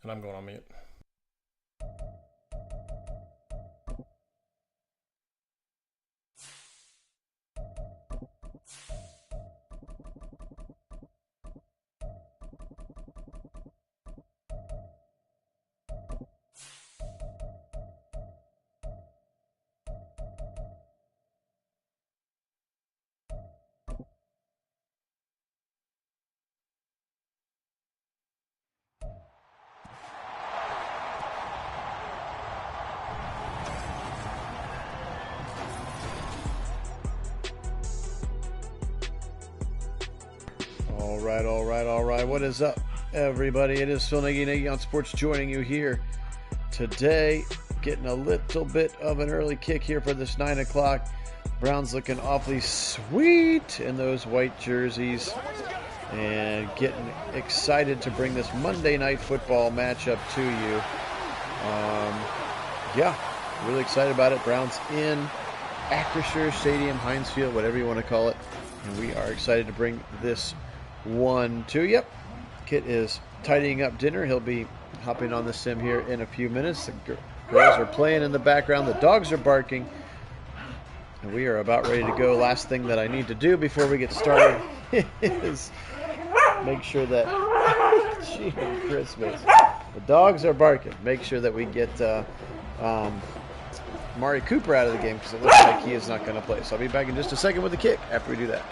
and I'm going on mute. All right. What is up, everybody? It is Phil Nagy on Sports joining you here today. Getting a little bit of an early kick here for this 9 o'clock. Browns looking awfully sweet in those white jerseys. And getting excited to bring this Monday Night Football matchup to you. Yeah, really excited about it. Browns in Acrisure Stadium, Heinz Field, whatever you want to call it. And we are excited to bring this one to you. Kit is tidying up dinner. He'll be hopping on the sim here in a few minutes. The girls are playing in the background. The dogs are barking. And we are about ready to go. Last thing that I need to do before we get started is make sure that gee, Christmas. The dogs are barking. Make sure that we get Mari Cooper out of the game because it looks like he is not going to play. So I'll be back in just a second with the kick after we do that.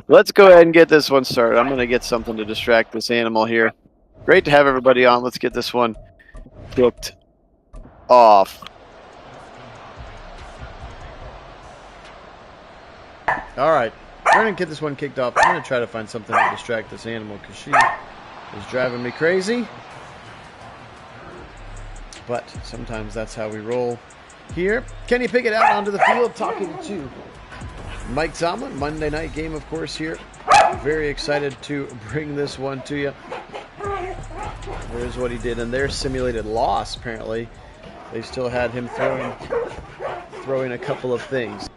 Let's go ahead and get this one started. I'm going to get something to distract this animal here. Great to have everybody on. Let's get this one kicked off. All right. We're going to get this one kicked off. I'm going to try to find something to distract this animal because she is driving me crazy. But sometimes that's how we roll here. Kenny Pickett out onto the field talking to Mike Tomlin. Monday night game, of course, here. Very excited to bring this one to you. There's what he did in their simulated loss, apparently. They still had him throwing a couple of things.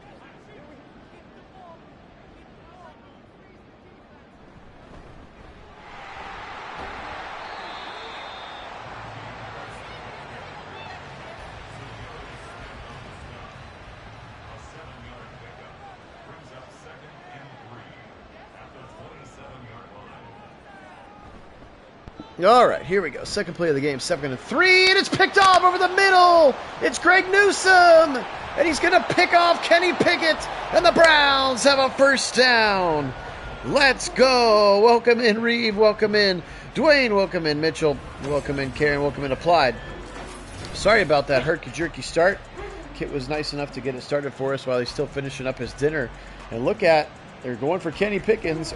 All right, here we go. Second play of the game, 2nd and 3, and it's picked off over the middle. It's Greg Newsome, and he's going to pick off Kenny Pickett, and the Browns have a first down. Let's go. Welcome in, Reeve. Welcome in, Dwayne. Welcome in, Mitchell. Welcome in, Karen. Welcome in, Applied. Sorry about that herky-jerky start. Kit was nice enough to get it started for us while he's still finishing up his dinner. And look at, they're going for Kenny Pickett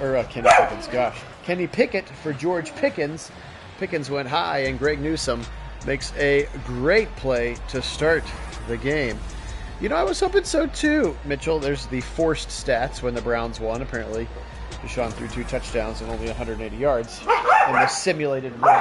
for George Pickens. Pickens went high, and Greg Newsome makes a great play to start the game. You know, I was hoping so too, Mitchell. There's the forced stats when the Browns won. Apparently, Deshaun threw 2 touchdowns and only 180 yards in the simulated win.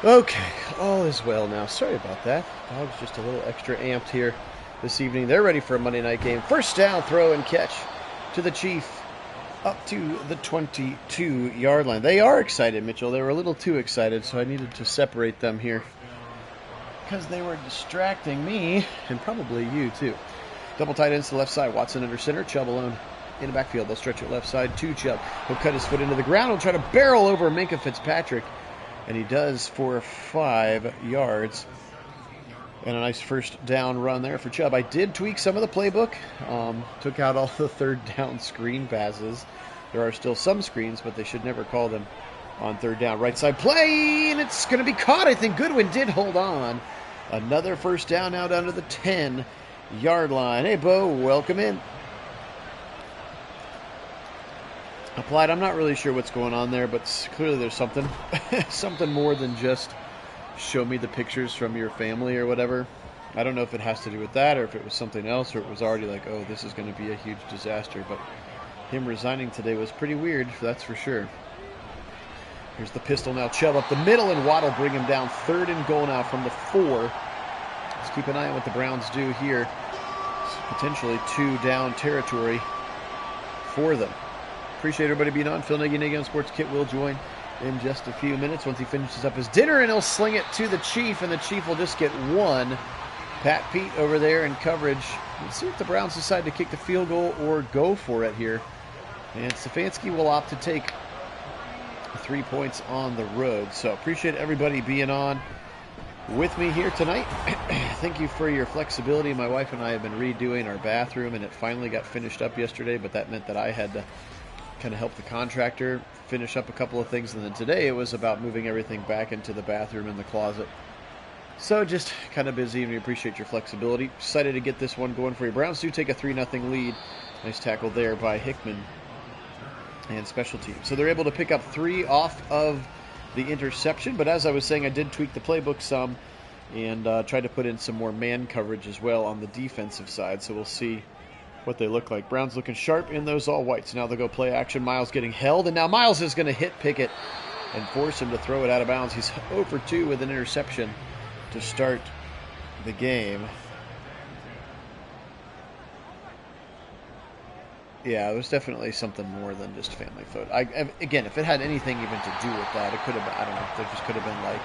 Okay, all is well now. Sorry about that. Dog's just a little extra amped here this evening. They're ready for a Monday night game. First down, throw and catch to the Chief up to the 22-yard line. They are excited, Mitchell. They were a little too excited, so I needed to separate them here because they were distracting me and probably you too. Double tight ends to the left side. Watson under center. Chubb alone in the backfield. They'll stretch it left side to Chubb. He'll cut his foot into the ground. He'll try to barrel over Minkah Fitzpatrick. And he does for 5 yards. And a nice first down run there for Chubb. I did tweak some of the playbook. Took out all the third down screen passes. There are still some screens, but they should never call them on third down. Right side play, and it's going to be caught. I think Goodwin did hold on. Another first down out under the 10-yard line. Hey, Bo, welcome in. Applied, I'm not really sure what's going on there, but clearly there's something. Something more than just show me the pictures from your family or whatever. I don't know if it has to do with that or if it was something else or it was already like, oh, this is going to be a huge disaster. But him resigning today was pretty weird, that's for sure. Here's the pistol now. Chubb up the middle, and Watt will bring him down. 3rd and goal now from the 4. Let's keep an eye on what the Browns do here. It's potentially 2-down territory for them. Appreciate everybody being on. Phil Nagy on Sports. Kit will join in just a few minutes once he finishes up his dinner, and he'll sling it to the Chief, and the Chief will just get 1. Pat Pete over there in coverage. Let's see if the Browns decide to kick the field goal or go for it here. And Stefanski will opt to take 3 points on the road. So appreciate everybody being on with me here tonight. Thank you for your flexibility. My wife and I have been redoing our bathroom, and it finally got finished up yesterday, but that meant that I had to kind of help the contractor finish up a couple of things, and then today it was about moving everything back into the bathroom and the closet. So just kind of busy, and we appreciate your flexibility. Excited to get this one going for you. Browns do take a 3-0 lead. Nice tackle there by Hickman and special teams. So they're able to pick up 3 off of the interception, but as I was saying, I did tweak the playbook some and tried to put in some more man coverage as well on the defensive side, so we'll see what they look like. Browns looking sharp in those all whites. Now they'll go play action. Miles getting held, and now Miles is going to hit Pickett and force him to throw it out of bounds. He's 0 for 2 with an interception to start the game. Yeah, it was definitely something more than just family photo. Again, if it had anything even to do with that, it could have been, I don't know, there just could have been like,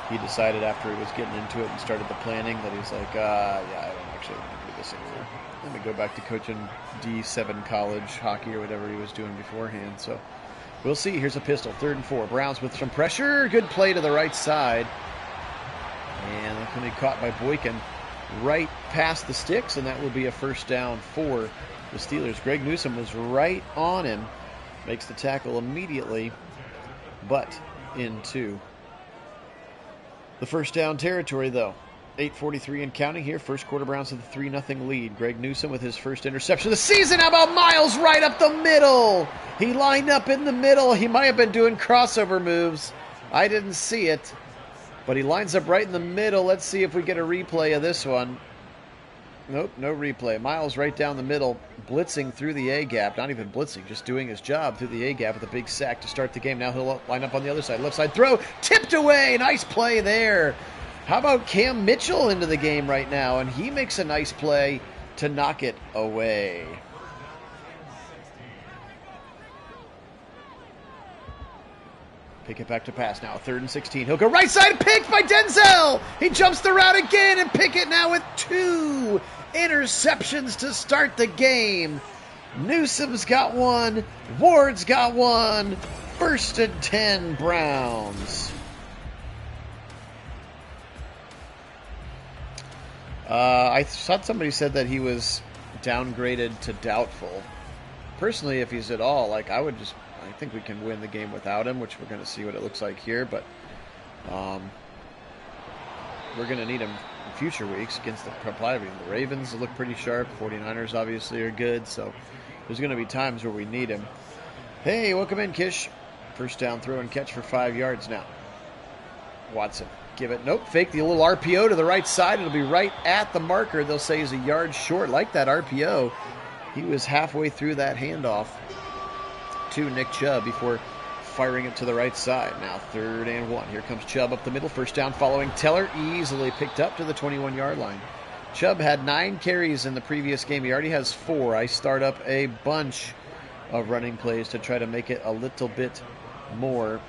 he decided after he was getting into it and started the planning that he's like, yeah, I don't actually want to do this anymore. Let me go back to coaching D7 college hockey or whatever he was doing beforehand. So we'll see. Here's a pistol. 3rd and 4. Browns with some pressure. Good play to the right side. And that's going to be caught by Boykin right past the sticks, and that will be a first down for the Steelers. Greg Newsome was right on him. Makes the tackle immediately, but into the first down territory, though. 8:43 and counting here. First quarter, Browns with a 3-0 lead. Greg Newsome with his first interception of the season. How about Miles right up the middle? He lined up in the middle. He might have been doing crossover moves. I didn't see it, but he lines up right in the middle. Let's see if we get a replay of this one. Nope, no replay. Miles right down the middle, blitzing through the A-gap. Not even blitzing, just doing his job through the A-gap with a big sack to start the game. Now he'll line up on the other side. Left side throw, tipped away. Nice play there. How about Cam Mitchell into the game right now? And he makes a nice play to knock it away. Pick it back to pass now. 3rd and 16. He'll go right side, picked by Denzel. He jumps the route again, and Pickett now with 2 interceptions to start the game. Newsome's got 1. Ward's got 1. 1st and 10 Browns. I thought somebody said that he was downgraded to doubtful. Personally, if he's at all, I think we can win the game without him, which we're going to see what it looks like here, but we're going to need him in future weeks against the Ravens look pretty sharp. 49ers obviously are good, so there's going to be times where we need him. Hey, welcome in, Kish. First down throw and catch for 5 yards now. Watson. Give it. Nope. Fake the little RPO to the right side. It'll be right at the marker. They'll say he's a yard short. Like that RPO. He was halfway through that handoff to Nick Chubb before firing it to the right side. Now 3rd and 1. Here comes Chubb up the middle. First down following Teller. Easily picked up to the 21-yard line. Chubb had 9 carries in the previous game. He already has 4. I start up a bunch of running plays to try to make it a little bit more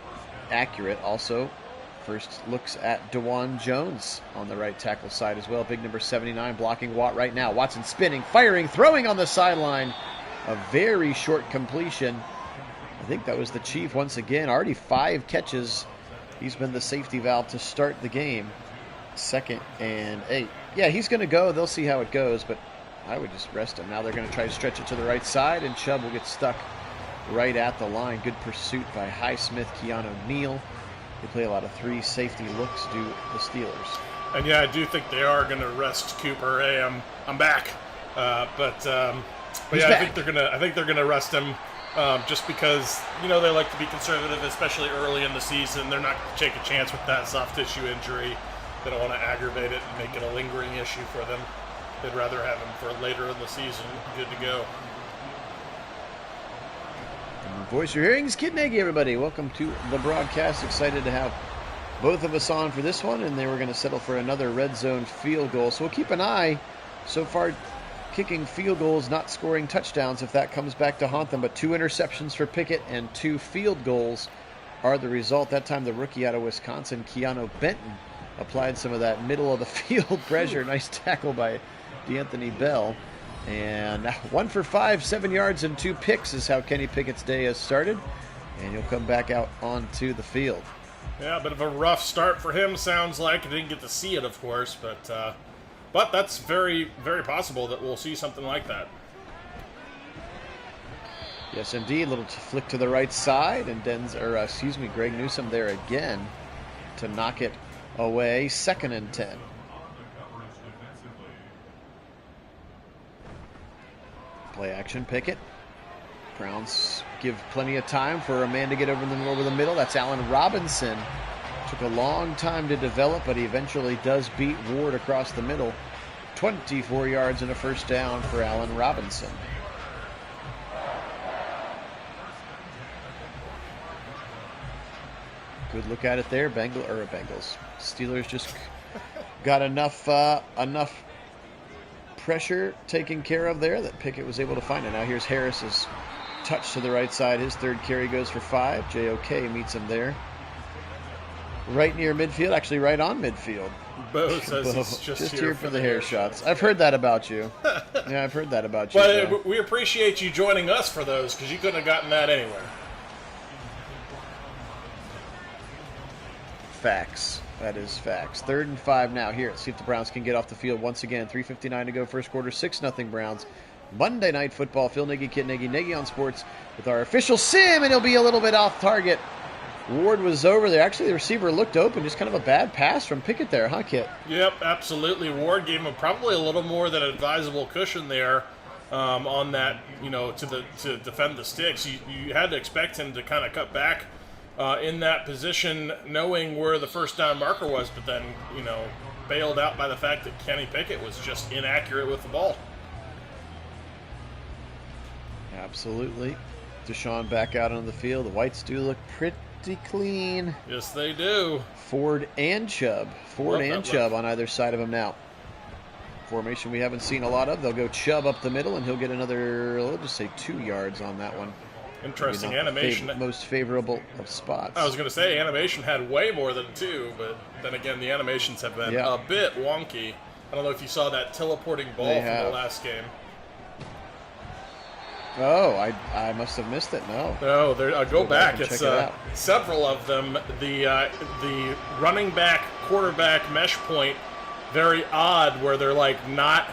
accurate. Also, first looks at DeJuan Jones on the right tackle side as well. Big number 79 blocking Watt right now. Watson spinning, firing, throwing on the sideline. A very short completion. I think that was the Chief once again. Already 5 catches. He's been the safety valve to start the game. 2nd and 8. Yeah, he's going to go. They'll see how it goes, but I would just rest him. Now they're going to try to stretch it to the right side, and Chubb will get stuck right at the line. Good pursuit by Highsmith, Keanu Neal. They play a lot of 3 safety looks, do the Steelers. And yeah, I do think they are going to rest Cooper. Hey, I'm back. But yeah, back. I think they're gonna rest him just because they like to be conservative, especially early in the season. They're not going to take a chance with that soft tissue injury. They don't want to aggravate it and make it a lingering issue for them. They'd rather have him for later in the season, good to go. And the voice you're hearing is Kit Nagy, everybody. Welcome to the broadcast. Excited to have both of us on for this one, and they were going to settle for another red zone field goal. So we'll keep an eye. So far, kicking field goals, not scoring touchdowns if that comes back to haunt them. But 2 interceptions for Pickett and 2 field goals are the result. That time the rookie out of Wisconsin, Keanu Benton, applied some of that middle of the field pressure. Nice tackle by D'Anthony Bell. And 1 for 5, 7 yards and 2 picks is how Kenny Pickett's day has started. And he'll come back out onto the field. Yeah, a bit of a rough start for him, sounds like. I didn't get to see it, of course, but that's very, very possible that we'll see something like that. Yes, indeed. Little flick to the right side, and Greg Newsome there again to knock it away. 2nd and 10. Play action, Pickett. Browns give plenty of time for a man to get over the middle. That's Allen Robinson. Took a long time to develop, but he eventually does beat Ward across the middle. 24 yards and a first down for Allen Robinson. Good look at it there. Bengals. Steelers just got enough pressure taken care of there that Pickett was able to find it. Now here's Harris's touch to the right side. His 3rd carry goes for 5. JOK meets him there. Right near midfield, actually right on midfield. Bo says he's just here for the hair shots. I've heard that about you. Yeah, I've heard that about you. But we appreciate you joining us for those, because you couldn't have gotten that anywhere. Facts. That is facts. 3rd and 5 now. Here, let's see if the Browns can get off the field once again. 3:59 to go, first quarter. 6-0 Browns. Monday Night Football. Phil Nagy, Kit Nagy, Nagy on Sports with our official sim, and he'll be a little bit off target. Ward was over there. Actually, the receiver looked open. Just kind of a bad pass from Pickett there, huh, Kit? Yep, absolutely. Ward gave him probably a little more than advisable cushion there on that, to defend the sticks. You had to expect him to kind of cut back in that position, knowing where the first down marker was, but then, bailed out by the fact that Kenny Pickett was just inaccurate with the ball. Absolutely. Deshaun back out on the field. The Whites do look pretty clean. Yes, they do. Ford and Chubb. On either side of him now. Formation we haven't seen a lot of. They'll go Chubb up the middle, and he'll get another, let's just say 2 yards on that one. Interesting animation. Most favorable of spots. I was going to say animation had way more than 2, but then again, the animations have been a bit wonky. I don't know if you saw that teleporting ball from the last game. Oh, I must have missed it. No, go back. It's several of them. The running back quarterback mesh point, very odd, where they're like not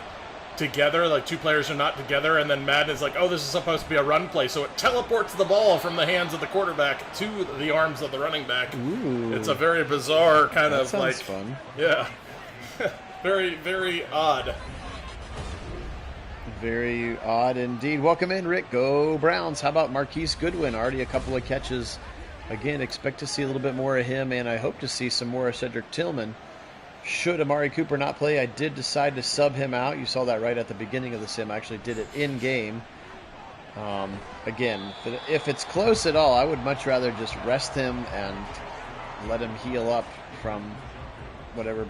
together, like 2 players are not together, and then Madden is like, oh, this is supposed to be a run play, so it teleports the ball from the hands of the quarterback to the arms of the running back. Ooh, it's a very bizarre kind of like fun. Yeah. Very, very odd. Very odd indeed. Welcome in, Rick. Go Browns. How about Marquise Goodwin? Already a couple of catches. Again, expect to see a little bit more of him, and I hope to see some more of Cedric Tillman. Should Amari Cooper not play, I did decide to sub him out. You saw that right at the beginning of the sim. I actually did it in-game. Again, if it's close at all, I would much rather just rest him and let him heal up from whatever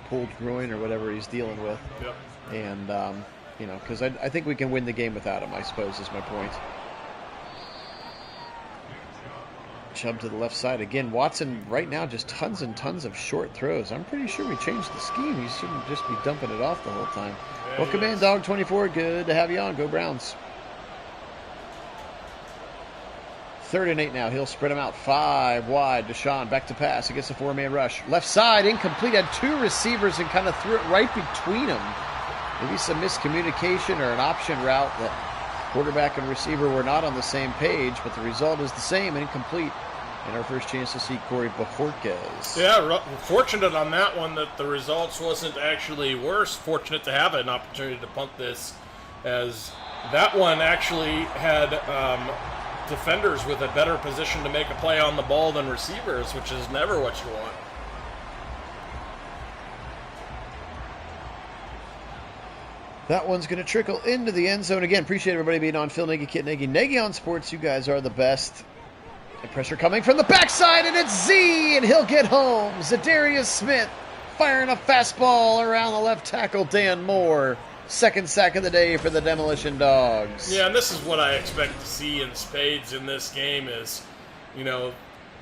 pulled groin or whatever he's dealing with. Yep. And, you know, because I think we can win the game without him, I suppose, is my point. Chubb to the left side. Again, Watson right now just tons and tons of short throws. I'm pretty sure we changed the scheme. He shouldn't just be dumping it off the whole time. Yeah, welcome in, Dog24. Good to have you on. Go Browns. 3rd and 8 now. He'll spread him out 5 wide. Deshaun back to pass against a 4-man rush. Left side, incomplete. Had 2 receivers and kind of threw it right between them. Maybe some miscommunication or an option route that quarterback and receiver were not on the same page, but the result is the same, incomplete. And our first chance to see Corey Bajorquez. Yeah, fortunate on that one that the results wasn't actually worse. Fortunate to have an opportunity to punt this, as that one actually had defenders with a better position to make a play on the ball than receivers, which is never what you want. That one's going to trickle into the end zone again. Appreciate everybody being on. Phil Nagy, Kit Nagy, Nagy on Sports. You guys are the best. And pressure coming from the backside, and it's Z, and he'll get home. Zadarius Smith firing a fastball around the left tackle, Dan Moore. 2nd sack of the day for the Demolition Dogs. Yeah, and this is what I expect to see in spades in this game is, you know,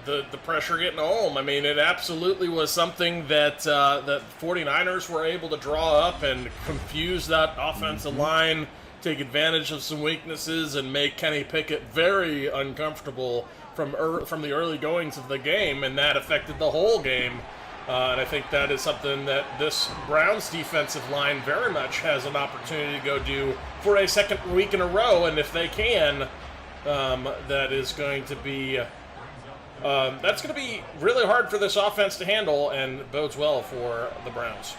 the pressure getting home. I mean, it absolutely was something that that 49ers were able to draw up and confuse that offensive line, take advantage of some weaknesses, and make Kenny Pickett very uncomfortable from the early goings of the game, and that affected the whole game. And I think that is something that this Browns defensive line very much has an opportunity to go do for a 2nd week in a row, and if they can, that is going to be that's going to be really hard for this offense to handle, and bodes well for the Browns.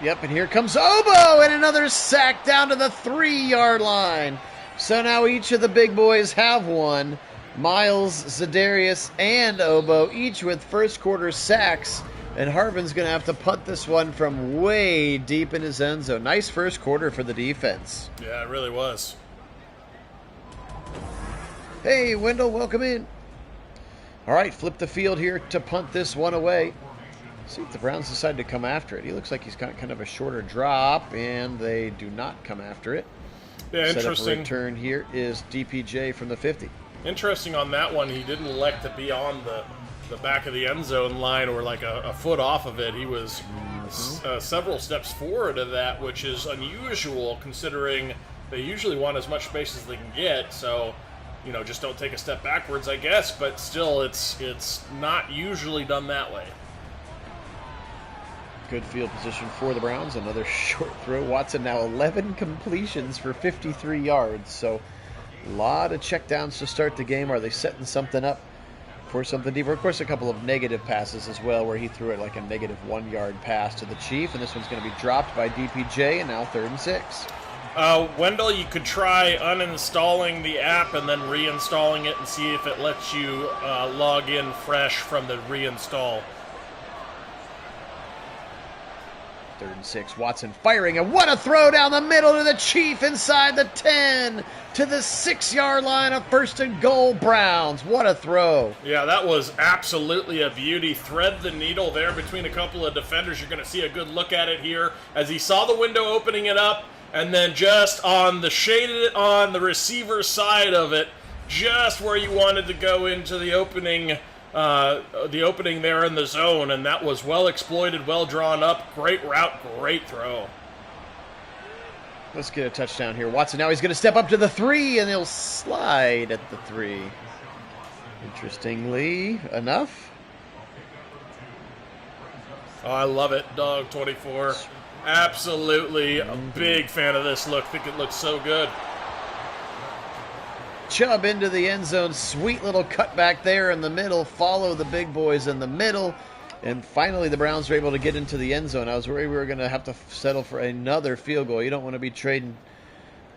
Yep, and here comes Obo, and another sack down to the 3-yard line. So now each of the big boys have one. Miles, Zadarius, and Obo, each with first quarter sacks. And Harvin's going to have to punt this one from way deep in his end zone. Nice first quarter for the defense. Yeah, it really was. Hey, Wendell, welcome in. All right, flip the field here to punt this one away. See if the Browns decide to come after it. He looks like he's got kind of a shorter drop, and they do not come after it. Yeah, interesting. Set up a return here is DPJ from the 50. Interesting on that one, he didn't elect to be on the back of the end zone line or like a foot off of it. He was several steps forward of that, which is unusual considering they usually want as much space as they can get. So, you know, just don't take a step backwards, I guess. But still, it's not usually done that way. Good field position for the Browns. Another short throw. Watson now 11 completions for 53 yards. So a lot of checkdowns to start the game. Are they setting something up for something deeper? Of course, a couple of negative passes as well, where he threw it like a negative 1-yard pass to the Chief, and this one's going to be dropped by DPJ, and now 3rd and 6. Wendell, you could try uninstalling the app and then reinstalling it and see if it lets you log in fresh from the reinstall. 3rd and 6. Watson firing, and what a throw down the middle to the Chief inside the 10 to the 6-yard line of 1st and goal Browns. What a throw. Yeah, that was absolutely a beauty. Thread the needle there between a couple of defenders. You're going to see a good look at it here as he saw the window opening it up, and then just on the shaded on the receiver side of it, just where you wanted to go into the opening there in the zone, and that was well exploited, well drawn up, great route, great throw. Let's get a touchdown here. Watson now he's going to step up to the 3, and he'll slide at the 3. Interestingly enough. Oh, I love it, Dog24. Absolutely a big fan of this look. Think it looks so good. Chubb into the end zone. Sweet little cutback there in the middle. Follow the big boys in the middle. And finally, the Browns were able to get into the end zone. I was worried we were going to have to settle for another field goal. You don't want to be trading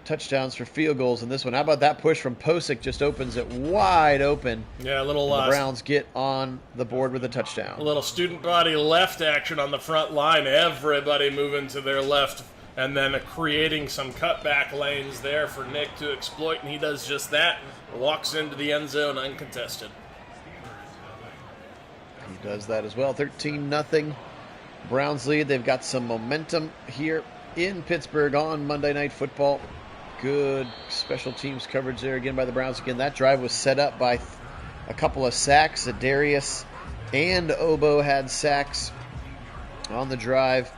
touchdowns for field goals in this one. How about that push from Posick? Just opens it wide open. Yeah, a little. The Browns get on the board with a touchdown. A little student body left action on the front line. Everybody moving to their left and then creating some cutback lanes there for Nick to exploit, and he does just that. Walks into the end zone uncontested. He does that as well. 13-0. Browns lead. They've got some momentum here in Pittsburgh on Monday Night Football. Good special teams coverage there again by the Browns. Again, that drive was set up by a couple of sacks. Darius and Obo had sacks on the drive,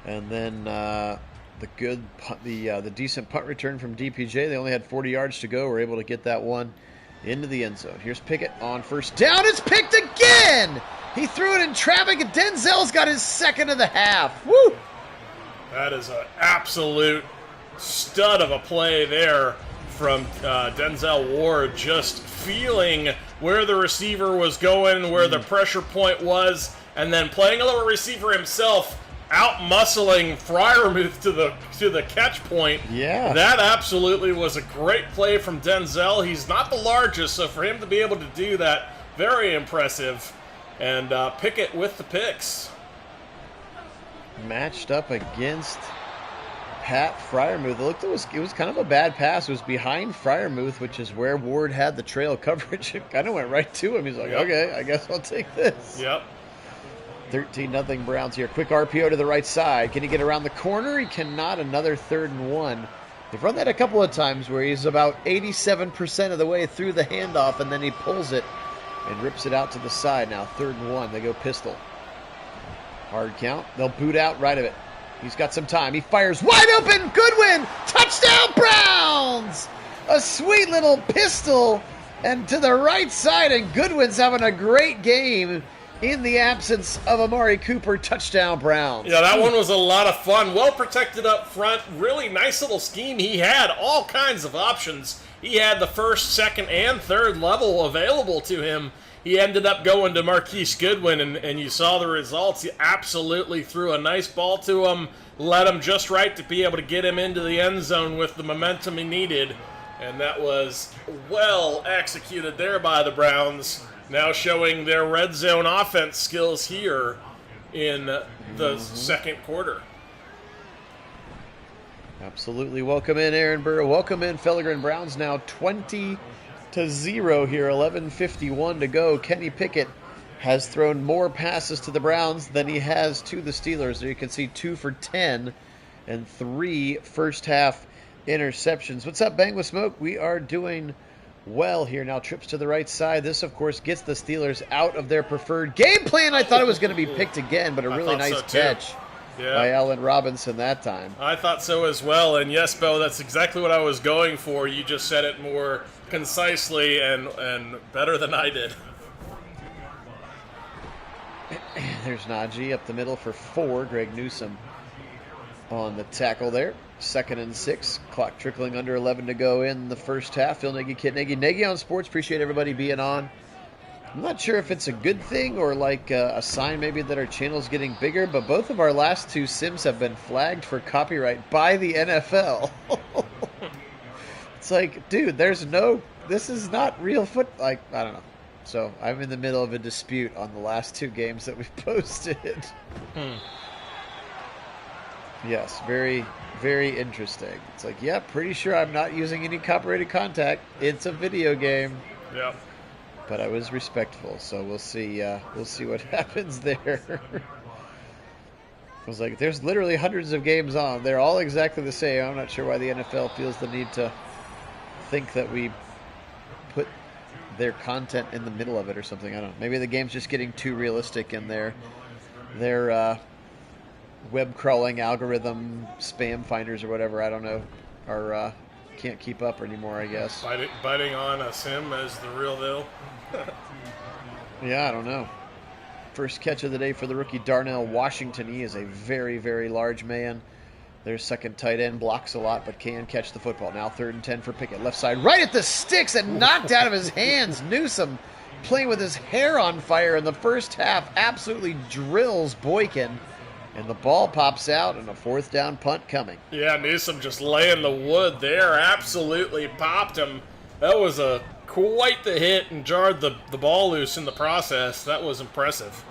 and then the decent punt return from DPJ. They only had 40 yards to go. Were able to get that one into the end zone. Here's Pickett on first down. It's picked again. He threw it in traffic, and Denzel's got his second of the half. Woo! That is an absolute stud of a play there from Denzel Ward, just feeling where the receiver was going, where the pressure point was, and then playing a little receiver himself, out-muscling Freiermuth to the catch point. Yeah. That absolutely was a great play from Denzel. He's not the largest, so for him to be able to do that, very impressive. And Pickett with the picks. Matched up against Pat Freiermuth. It was kind of a bad pass. It was behind Freiermuth, which is where Ward had the trail coverage. It kind of went right to him. He's like, okay, I guess I'll take this. Yep. 13-0 Browns here. Quick RPO to the right side. Can he get around the corner? He cannot. Another 3rd and 1. They've run that a couple of times where he's about 87% of the way through the handoff, and then he pulls it and rips it out to the side. Now 3rd and 1. They go pistol. Hard count. They'll boot out right of it. He's got some time. He fires wide open. Goodwin. Touchdown Browns. A sweet little pistol and to the right side. And Goodwin's having a great game in the absence of Amari Cooper. Touchdown Browns. Yeah, that one was a lot of fun. Well protected up front. Really nice little scheme. He had all kinds of options. He had the 1st, 2nd, and 3rd level available to him. He ended up going to Marquise Goodwin, and you saw the results. He absolutely threw a nice ball to him, led him just right to be able to get him into the end zone with the momentum he needed. And that was well executed there by the Browns, now showing their red zone offense skills here in the second quarter. Absolutely. Welcome in, Aaron Burrow. Welcome in, Felliger. Browns now 20-0 here. 11:51 to go. Kenny Pickett has thrown more passes to the Browns than he has to the Steelers. There you can see 2 for 10 and 3 first-half interceptions. What's up, Bang with Smoke? We are doing well here. Now trips to the right side. This, of course, gets the Steelers out of their preferred game plan. I thought it was going to be picked again, but a really nice catch. Yeah. By Allen Robinson that time. I thought so as well, and yes, Bo, that's exactly what I was going for. You just said it more concisely and better than I did. There's Nagy up the middle for 4. Greg Newsome on the tackle there. 2nd and 6. Clock trickling under 11 to go in the first half. Phil Nagy, Kit Nagy. Nagy on Sports. Appreciate everybody being on. I'm not sure if it's a good thing or like a sign maybe that our channel's getting bigger, but both of our last 2 sims have been flagged for copyright by the NFL. It's like, dude, this is not real I don't know. So I'm in the middle of a dispute on the last 2 games that we've posted. Yes, very, very interesting. It's like, yeah, pretty sure I'm not using any copyrighted content. It's a video game. Yeah. But I was respectful, so we'll see what happens there. I was like, there's literally hundreds of games on. They're all exactly the same. I'm not sure why the NFL feels the need to think that we put their content in the middle of it or something. I don't know. Maybe the game's just getting too realistic in their web crawling algorithm, spam finders or whatever. I don't know. Or can't keep up anymore, I guess. Biting on a sim as the real deal. Yeah, I don't know. First catch of the day for the rookie Darnell Washington. He is a very, very large man. Their second tight end blocks a lot, but can catch the football. Now 3rd and 10 for Pickett. Left side, right at the sticks and knocked out of his hands. Newsome playing with his hair on fire in the first half. Absolutely drills Boykin. And the ball pops out, and a 4th down punt coming. Yeah, Newsome just laying the wood there. Absolutely popped him. That was quite the hit and jarred the ball loose in the process. That was impressive.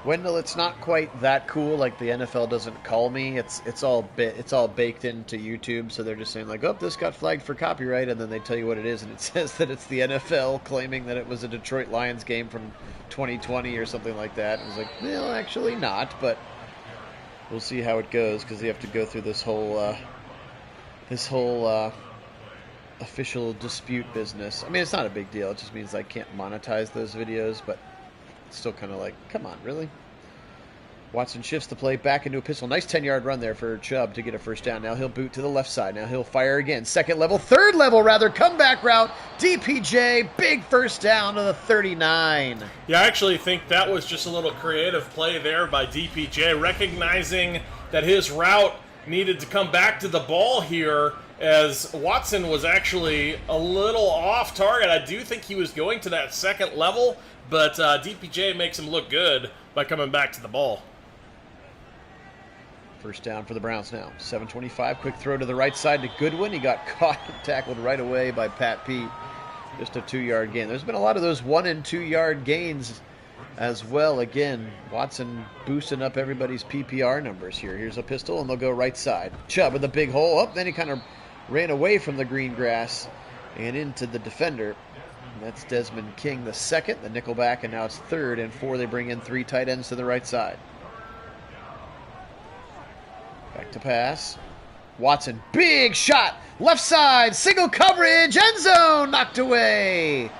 Wendell, it's not quite that cool. Like the NFL doesn't call me. It's all baked into YouTube. So they're just saying like, oh, this got flagged for copyright, and then they tell you what it is, and it says that it's the NFL claiming that it was a Detroit Lions game from 2020 or something like that. And it's like, well, actually not, but we'll see how it goes because they have to go through this whole official dispute business. I mean, it's not a big deal. It just means I can't monetize those videos, but it's still kind of like, come on, really? Watson shifts the play back into a pistol. Nice 10-yard run there for Chubb to get a first down. Now he'll boot to the left side. Now he'll fire again. Third level, comeback route. DPJ, big first down to the 39. Yeah, I actually think that was just a little creative play there by DPJ, recognizing that his route needed to come back to the ball here as Watson was actually a little off target. I do think he was going to that second level, but DPJ makes him look good by coming back to the ball. First down for the Browns now. 7:25, quick throw to the right side to Goodwin. He got caught and tackled right away by Pat Pete. Just a 2-yard gain. There's been a lot of those 1- and 2-yard gains as well. Again, Watson boosting up everybody's PPR numbers here. Here's a pistol, and they'll go right side. Chubb with a big hole up. Then he kind of ran away from the green grass and into the defender. And that's Desmond King, the second, the nickelback, and now it's 3rd and 4. They bring in 3 tight ends to the right side. Back to pass. Watson, big shot, left side, single coverage, end zone, knocked away.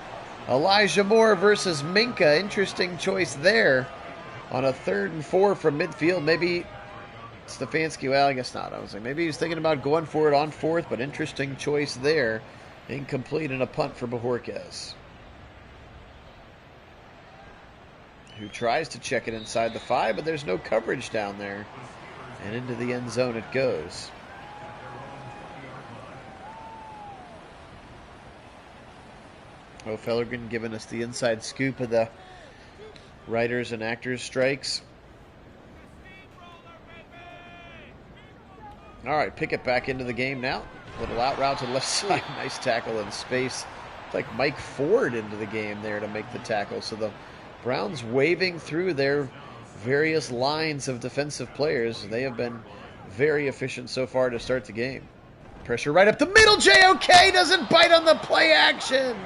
Elijah Moore versus Minka. Interesting choice there on a 3rd and 4 from midfield. Maybe Stefanski, well, I guess not. I was like, maybe he's thinking about going for it on 4th, but interesting choice there. Incomplete and a punt for Bajorquez, who tries to check it inside the 5, but there's no coverage down there. And into the end zone it goes. O'Fellergan giving us the inside scoop of the writers and actors strikes. All right, Pickett back into the game now. Little out route to the left side. Nice tackle in space. It's like Mike Ford into the game there to make the tackle. So the Browns waving through their various lines of defensive players. They have been very efficient so far to start the game. Pressure right up the middle. JOK doesn't bite on the play action.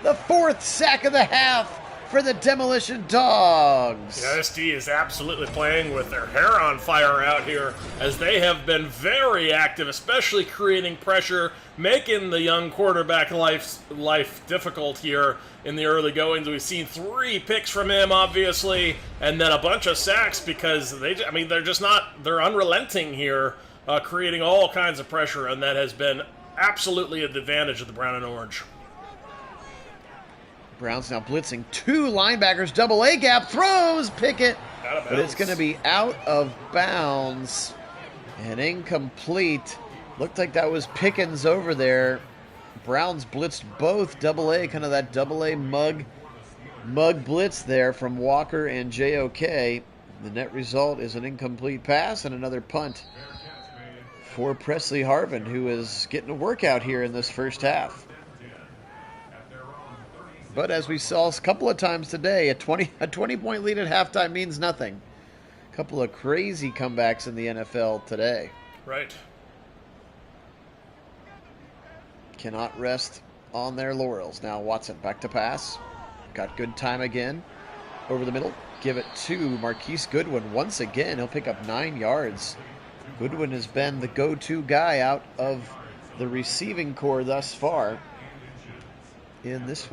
The 4th sack of the half for the Demolition Dogs. Yeah, this D is absolutely playing with their hair on fire out here as they have been very active, especially creating pressure, making the young quarterback life difficult here in the early goings. We've seen 3 picks from him, obviously, and then a bunch of sacks because they're unrelenting here, creating all kinds of pressure, and that has been absolutely an advantage of the Brown and Orange. Browns now blitzing 2 linebackers, double A gap, throws Pickett, but it's going to be out of bounds and incomplete. Looked like that was Pickens over there. Browns blitzed both double A, kind of that double A mug blitz there from Walker and JOK. The net result is an incomplete pass and another punt for Presley Harvin, who is getting a workout here in this first half. But as we saw a couple of times today, a 20-point lead at halftime means nothing. A couple of crazy comebacks in the NFL today. Right. Cannot rest on their laurels. Now Watson back to pass. Got good time again. Over the middle. Give it to Marquise Goodwin. Once again, he'll pick up 9 yards. Goodwin has been the go-to guy out of the receiving corps thus far in this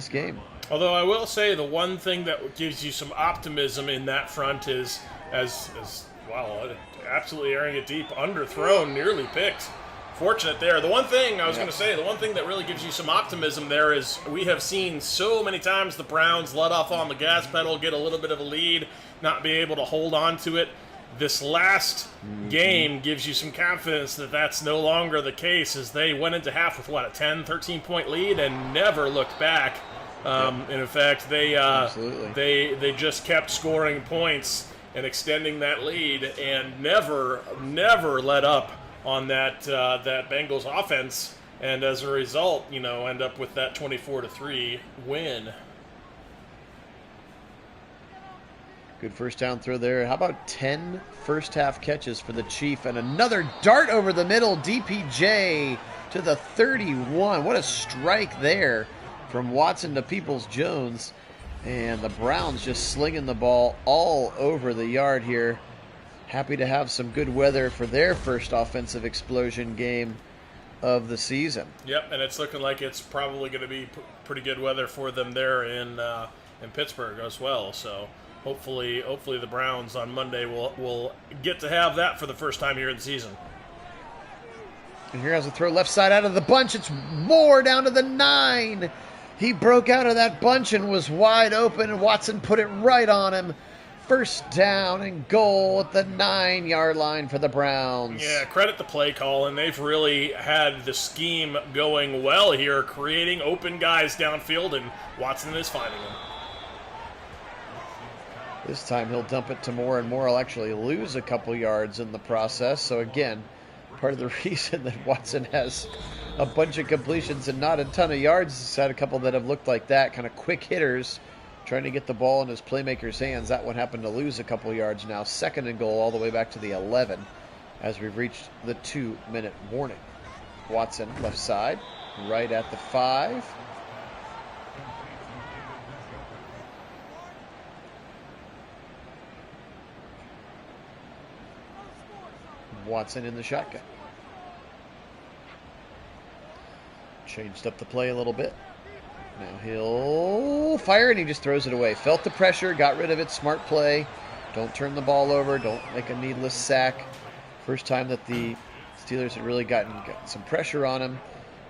game. Although I will say the one thing that gives you some optimism in that front is absolutely airing it deep, underthrown, nearly picked. Fortunate there. The one thing that really gives you some optimism there is we have seen so many times the Browns let off on the gas pedal, get a little bit of a lead, not be able to hold on to it. This last game gives you some confidence that that's no longer the case, as they went into half with, a 10, 13-point lead and never looked back. And in fact, they just kept scoring points and extending that lead and never let up on that Bengals offense. And as a result, end up with that 24-3 win. Good first down throw there. How about 10 first half catches for the Chief, and another dart over the middle. DPJ to the 31. What a strike there from Watson to Peoples-Jones. And the Browns just slinging the ball all over the yard here. Happy to have some good weather for their first offensive explosion game of the season. Yep, and it's looking like it's probably going to be pretty good weather for them there in Pittsburgh as well. So hopefully the Browns on Monday will get to have that for the first time here in the season. And here has a throw left side out of the bunch. It's Moore down to the 9. He broke out of that bunch and was wide open, and Watson put it right on him. First down and goal at the 9-yard line for the Browns. Yeah, credit the play call, and they've really had the scheme going well here, creating open guys downfield, and Watson is finding them. This time he'll dump it to Moore, and Moore will actually lose a couple yards in the process. So again, part of the reason that Watson has a bunch of completions and not a ton of yards, he's had a couple that have looked like that, kind of quick hitters, trying to get the ball in his playmaker's hands. That one happened to lose a couple yards now. Second and goal all the way back to the 11 as we've reached the 2-minute warning. Watson left side, right at the 5. Watson in the shotgun. Changed up the play a little bit. Now he'll fire, and he just throws it away. Felt the pressure, got rid of it. Smart play. Don't turn the ball over. Don't make a needless sack. First time that the Steelers had really gotten some pressure on him,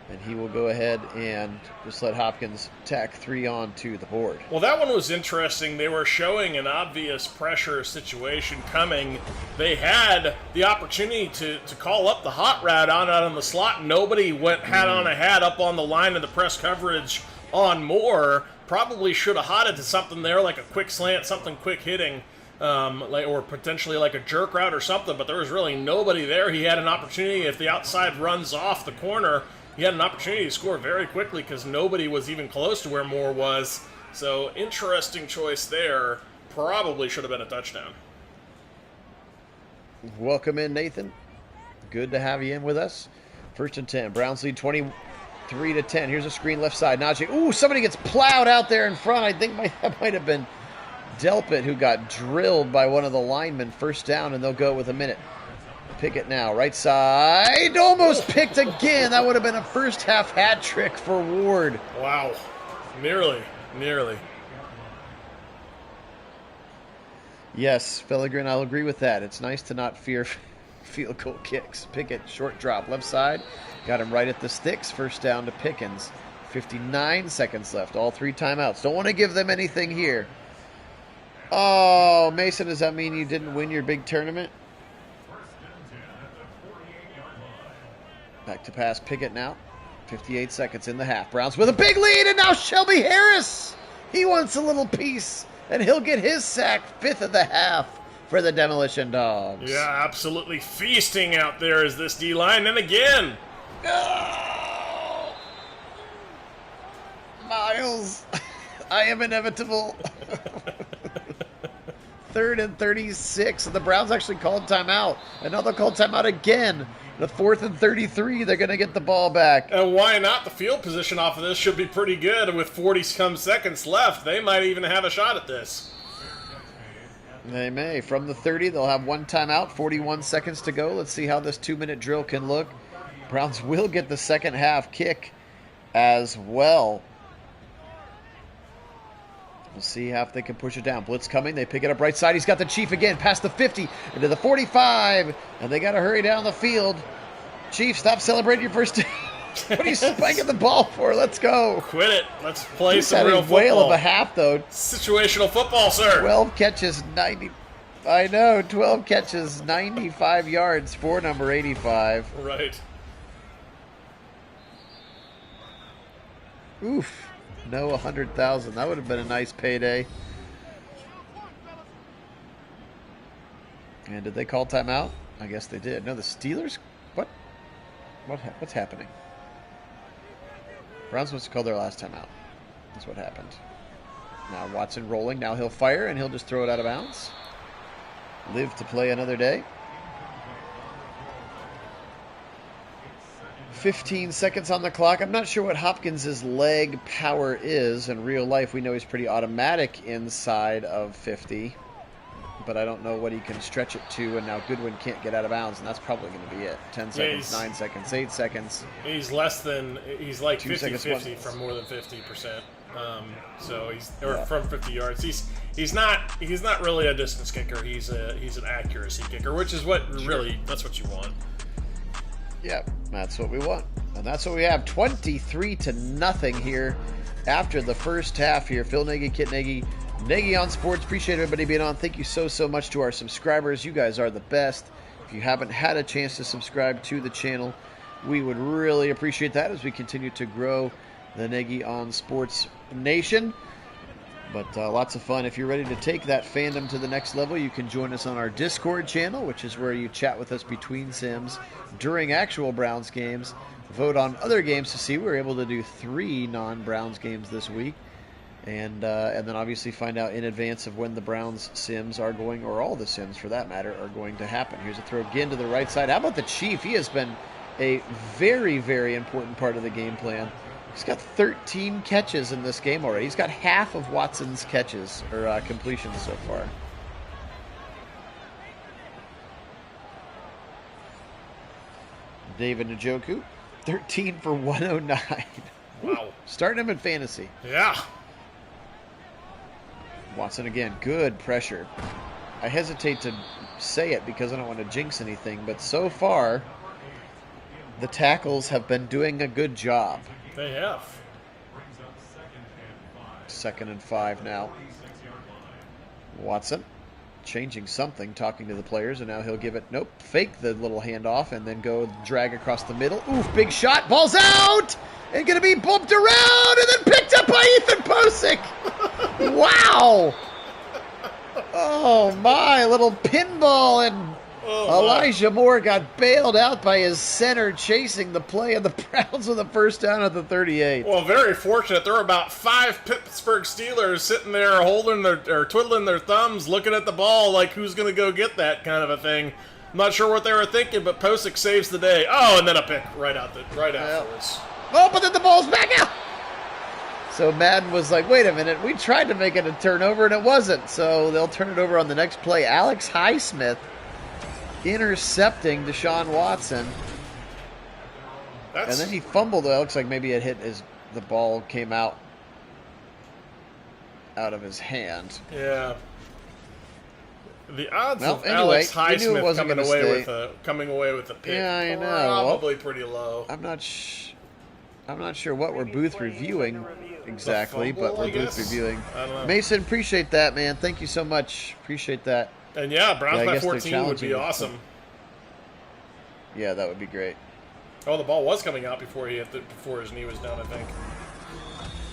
and he will go ahead and just let Hopkins tack 3 on to the board. Well, that one was interesting. They were showing an obvious pressure situation coming. They had the opportunity to call up the hot route out on the slot. Nobody went hat on a hat up on the line of the press coverage on Moore. Probably should have hotted to something there, like a quick slant, something quick hitting, or potentially like a jerk route or something, but there was really nobody there. He had an opportunity. If the outside runs off the corner, he had an opportunity to score very quickly because nobody was even close to where Moore was. So interesting choice there. Probably should have been a touchdown. Welcome in, Nathan. Good to have you in with us. First and 10. Browns lead 23-10. Here's a screen left side. Najee. Ooh, somebody gets plowed out there in front. I think that might have been Delpit who got drilled by one of the linemen. First down, and they'll go with a minute. Pickett now, right side. Almost picked again. That would have been a first half hat trick for Ward. Wow. Nearly. Yes, Fellegrin, I'll agree with that. It's nice to not fear field goal kicks. Pickett, short drop, left side. Got him right at the sticks. First down to Pickens. 59 seconds left. All 3 timeouts. Don't want to give them anything here. Oh, Mason, does that mean you didn't win your big tournament? Back to pass Pickett now. 58 seconds in the half. Browns with a big lead, and now Shelby Harris. He wants a little piece, and he'll get his sack. 5th of the half for the Demolition Dogs. Yeah, absolutely feasting out there is this D-line. And again. Oh, Miles, I am inevitable. 3rd and 36. And the Browns actually called timeout. And now they'll call timeout again. The 4th and 33, they're going to get the ball back. And why not? The field position off of this should be pretty good. With 40-some seconds left, they might even have a shot at this. They may. From the 30, they'll have 1 timeout, 41 seconds to go. Let's see how this 2-minute drill can look. Browns will get the second half kick as well. We'll see if they can push it down. Blitz coming. They pick it up right side. He's got the Chief again. Past the 50. Into the 45. And they got to hurry down the field. Chief, stop celebrating your first. What are you spiking the ball for? Let's go. Quit it. Let's play He's some real football. Whale of a half, though. Situational football, sir. 12 catches, 90. I know. 12 catches, 95 yards for number 85. Right. Oof. No, 100,000. That would have been a nice payday. And did they call timeout? I guess they did. No, the Steelers? What's happening? Browns must have called their last timeout. That's what happened. Now Watson rolling. Now he'll fire, and he'll just throw it out of bounds. Live to play another day. 15 seconds on the clock. I'm not sure what Hopkins' leg power is in real life. We know he's pretty automatic inside of 50, but I don't know what he can stretch it to, and now Goodwin can't get out of bounds, and that's probably going to be it. 10 seconds, 9 seconds, 8 seconds. He's like 50-50 from more than 50%. So from 50 yards. He's not really a distance kicker. He's an accuracy kicker, which is what that's what you want. Yeah, that's what we want. And that's what we have. 23-0 here after the first half here. Phil Nagy, Kit Nagy, Nagy on Sports. Appreciate everybody being on. Thank you so much to our subscribers. You guys are the best. If you haven't had a chance to subscribe to the channel, we would really appreciate that as we continue to grow the Nagy on Sports Nation. But lots of fun. If you're ready to take that fandom to the next level, you can join us on our Discord channel, which is where you chat with us between sims during actual Browns games, vote on other games to see. We're able to do 3 non-Browns games this week, and then obviously find out in advance of when the Browns sims are going, or all the sims for that matter, are going to happen. Here's a throw again to the right side. How about the Chief? He has been a very, very important part of the game plan. He's got 13 catches in this game already. He's got half of Watson's catches, or completions so far. David Njoku, 13 for 109. Wow. Starting him in fantasy. Yeah. Watson again, good pressure. I hesitate to say it because I don't want to jinx anything, but so far, the tackles have been doing a good job. They have. 2nd and 5 now. Watson changing something, talking to the players, and now he'll give it, nope, fake the little handoff and then go drag across the middle. Oof, big shot, ball's out! And going to be bumped around and then picked up by Ethan Posick. Wow! Oh my, a little pinball, and Elijah Moore got bailed out by his center chasing the play, and the Browns with a first down at the 38. Well, very fortunate. There were about 5 Pittsburgh Steelers sitting there twiddling their thumbs, looking at the ball like who's going to go get that kind of a thing. I'm not sure what they were thinking, but Posick saves the day. Oh, and then a pick right afterwards. Oh, but then the ball's back out. So Madden was like, wait a minute, we tried to make it a turnover, and it wasn't. So they'll turn it over on the next play. Alex Highsmith intercepting Deshaun Watson. And then he fumbled. It looks like maybe it hit the ball came out of his hand. Yeah. The odds of Alex Highsmith coming away with a pick, yeah, I know. Probably pretty low. I'm not sure what we're booth reviewing exactly, but we're booth reviewing. I don't know. Mason, appreciate that, man. Thank you so much. Appreciate that. And yeah, Browns by 14 would be awesome. Yeah, that would be great. Oh, the ball was coming out before his knee was down, I think.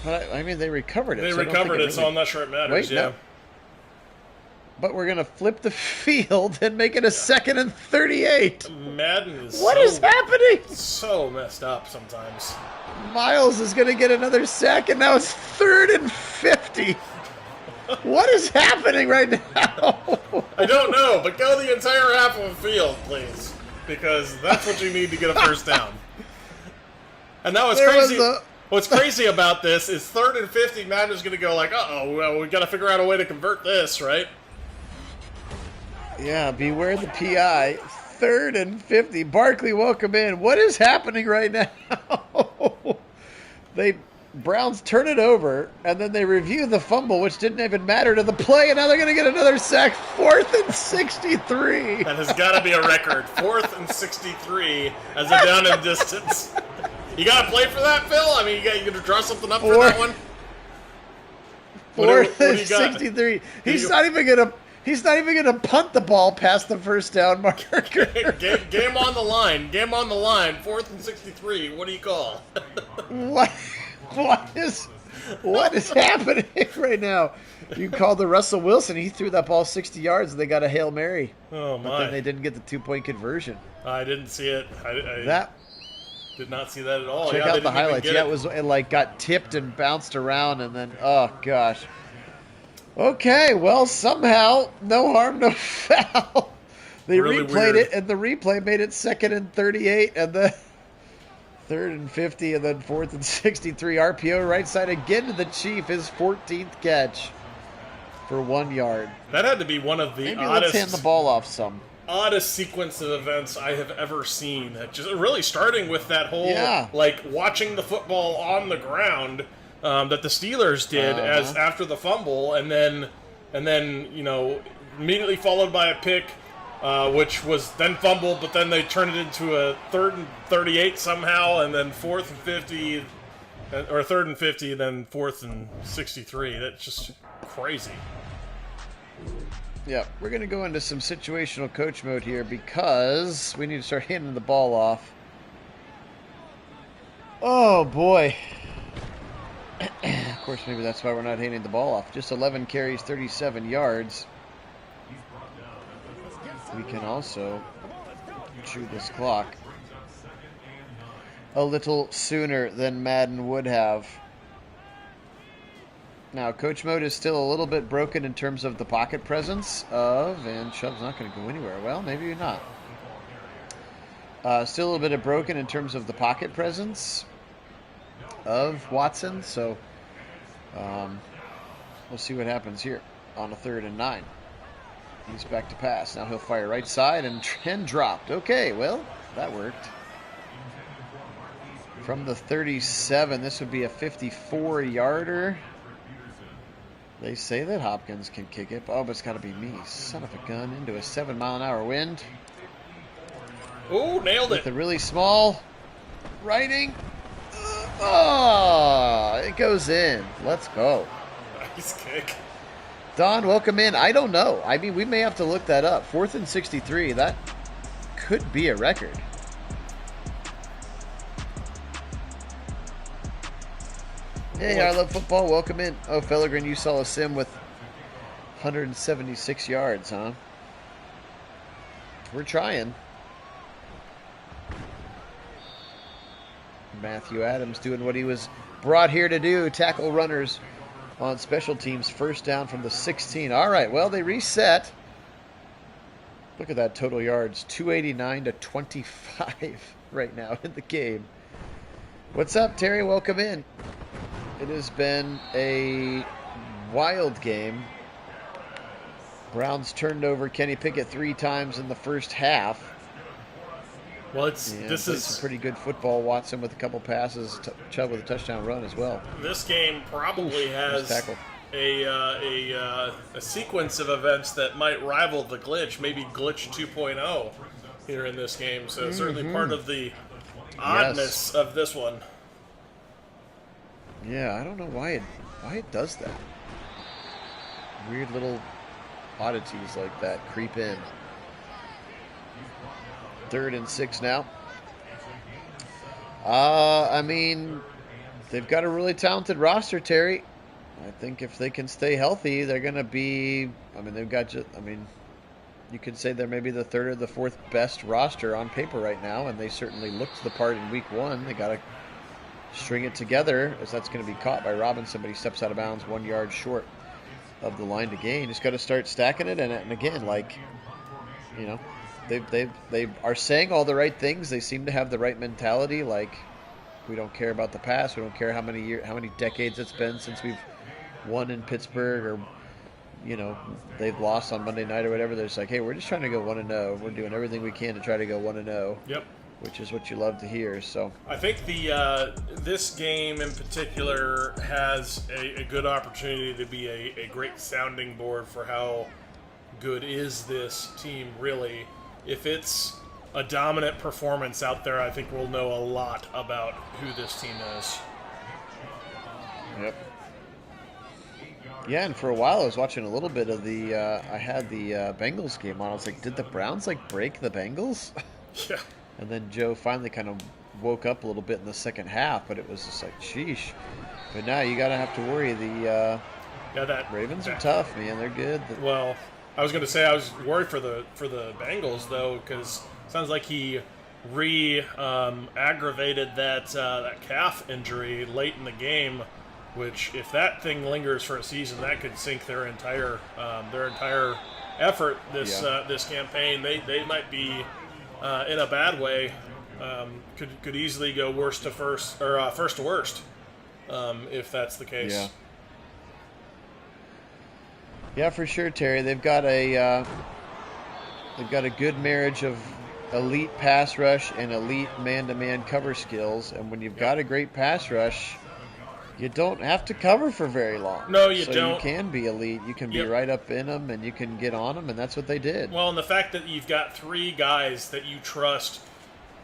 But I mean, they recovered it. They recovered it, so I'm not sure it matters. Wait, no. But we're going to flip the field and make it a 2nd and 38. Madden is What is happening? So messed up sometimes. Miles is going to get another sack, and now it's 3rd and 50. What is happening right now? I don't know, but go the entire half of the field, please, because that's what you need to get a first down. And now what's crazy about this is 3rd and 50, Madden's going to go like, well, we got to figure out a way to convert this, right? Yeah, beware the PI. 3rd and 50. Barkley, welcome in. What is happening right now? Browns turn it over, and then they review the fumble, which didn't even matter to the play, and now they're going to get another sack. 4th and 63. That has got to be a record. 4th and 63 as a down and distance. You got to play for that, Phil? I mean, you going to draw something up for that one? 4th and 63. He's not even going to punt the ball past the first down marker. Game on the line. Game on the line. 4th and 63. What do you call? What is happening right now? You called the Russell Wilson. He threw that ball 60 yards, and they got a Hail Mary. Oh, my. But then they didn't get the 2-point conversion. I didn't see it. I did not see that at all. Check out the highlights. Yeah, it got tipped and bounced around, and then, oh, gosh. Okay, well, somehow, no harm, no foul. They Really replayed weird. it, and the replay made it 2nd and 38, and then 3rd and 50, and then 4th and 63. RPO right side again to the Chief, his 14th catch for 1 yard. That had to be one of the Maybe let's hand the ball off some. oddest sequence of events I have ever seen. Just really starting with that whole watching the football on the ground that the Steelers did as after the fumble, and then immediately followed by a pick, which was then fumbled, but then they turned it into a 3rd and 38 somehow, and then 4th and 50, or 3rd and 50, then 4th and 63. That's just crazy. Yeah, we're going to go into some situational coach mode here because we need to start handing the ball off. Oh, boy. Of course, maybe that's why we're not handing the ball off. Just 11 carries, 37 yards. We can also chew this clock a little sooner than Madden would have. Now, coach mode is still a little bit broken in terms of the pocket presence of, and Chubb's not going to go anywhere. Well, maybe not. Still a little bit of broken in terms of the pocket presence of Watson, so we'll see what happens here on a 3rd and 9. He's back to pass. Now he'll fire right side and dropped. Okay, well, that worked. From the 37, this would be a 54-yarder. They say that Hopkins can kick it. Oh, but it's got to be me. Son of a gun. Into a 7-mile-an-hour wind. Oh, nailed it. With a really small writing. Oh, it goes in. Let's go. Nice kick. Don, welcome in. I don't know. I mean, we may have to look that up. 4th and 63. That could be a record. Hey, I love football. Welcome in. Oh, Fellegren, you saw a sim with 176 yards, huh? We're trying. Matthew Adams doing what he was brought here to do. Tackle runners on special teams. 1st down from the 16. All right, well, they reset. Look at that total yards. 289 to 25 right now in the game. What's up, Terry? Welcome in. It has been a wild game. Browns turned over Kenny Pickett 3 times in the first half. Well, this is some pretty good football. Watson with a couple passes, Chubb with a touchdown run as well. This game probably has a sequence of events that might rival the glitch, maybe glitch 2.0 here in this game. So certainly part of the oddness of this one. Yeah, I don't know why it does that. Weird little oddities like that creep in. 3rd and 6 now. I mean, they've got a really talented roster, Terry. I think if they can stay healthy, they're going to be. I mean, you could say they're maybe the 3rd or the 4th best roster on paper right now, and they certainly looked the part in Week 1. They got to string it together, as that's going to be caught by Robinson, but he steps out of bounds 1 yard short of the line to gain. Just got to start stacking it, and again, they are saying all the right things. They seem to have the right mentality. Like, we don't care about the past. We don't care how many decades it's been since we've won in Pittsburgh, or they've lost on Monday night or whatever. They're just like, hey, we're just trying to go 1-0. We're doing everything we can to try to go 1-0. Yep. Which is what you love to hear. So I think this game in particular has a good opportunity to be a great sounding board for how good is this team really. If it's a dominant performance out there, I think we'll know a lot about who this team is. Yep. Yeah, and for a while I was watching a little bit of I had the Bengals game on. I was like, did the Browns break the Bengals? Yeah. And then Joe finally kind of woke up a little bit in the second half, but it was just like, sheesh. But now you got to have to worry. The Ravens are tough, man. They're good. Well, I was going to say I was worried for the Bengals, though, because it sounds like he aggravated that calf injury late in the game. which if that thing lingers for a season, that could sink their entire effort this campaign. They might be in a bad way. Could easily go worst to first or first to worst if that's the case. Yeah. Yeah, for sure, Terry. They've got a good marriage of elite pass rush and elite man-to-man cover skills. And when you've got a great pass rush, you don't have to cover for very long. No, you don't. So you can be elite. You can be right up in them, and you can get on them, and that's what they did. Well, and the fact that you've got 3 guys that you trust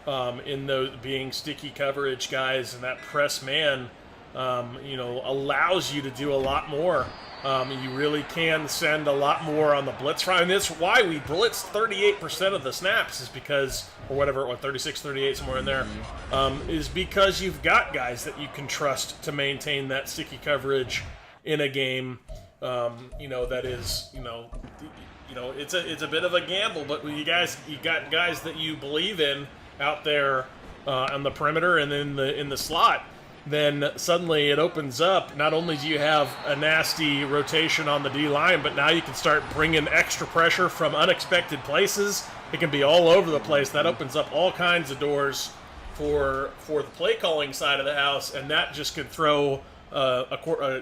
in those being sticky coverage guys, and that press man, allows you to do a lot more. You really can send a lot more on the blitz front. And that's why we blitzed 38% of the snaps is because, or whatever, 36, 38, somewhere in there, is because you've got guys that you can trust to maintain that sticky coverage in a game, that is, it's a bit of a gamble, but you got guys that you believe in out there on the perimeter and in the slot. Then suddenly it opens up. Not only do you have a nasty rotation on the D-line, but now you can start bringing extra pressure from unexpected places. It can be all over the place. That opens up all kinds of doors for the play calling side of the house, and that just could throw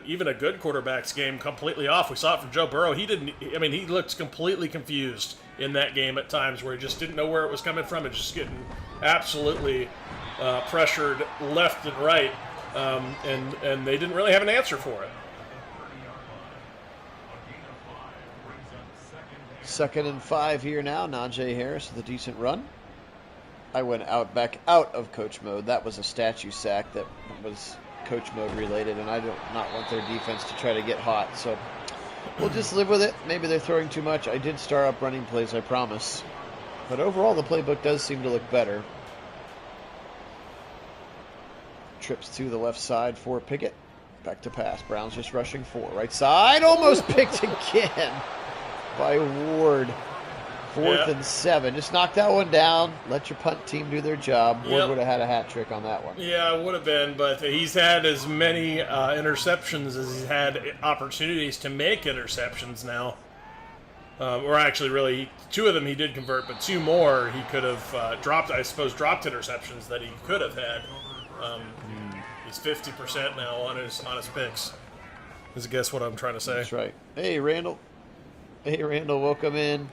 even a good quarterback's game completely off. We saw it from Joe Burrow. He looked completely confused in that game at times where he just didn't know where it was coming from and just getting absolutely pressured left and right. And they didn't really have an answer for it. 2nd and 5 here now. Najee Harris with a decent run. I went back out of coach mode. That was a statue sack that was coach mode related, and I do not want their defense to try to get hot. So we'll just live with it. Maybe they're throwing too much. I did start up running plays, I promise. But overall, the playbook does seem to look better. Trips to the left side for Pickett. Back to pass. Brown's just rushing 4. Right side. Almost picked again by Ward. 4th and 7. Just knock that one down. Let your punt team do their job. Ward would have had a hat trick on that one. Yeah, it would have been, but he's had as many interceptions as he's had opportunities to make interceptions now. Or actually, really, 2 of them he did convert, but 2 more he could have dropped interceptions that he could have had. He's 50% now on his picks. Is a guess what I'm trying to say. That's right. Hey, Randall. Welcome in.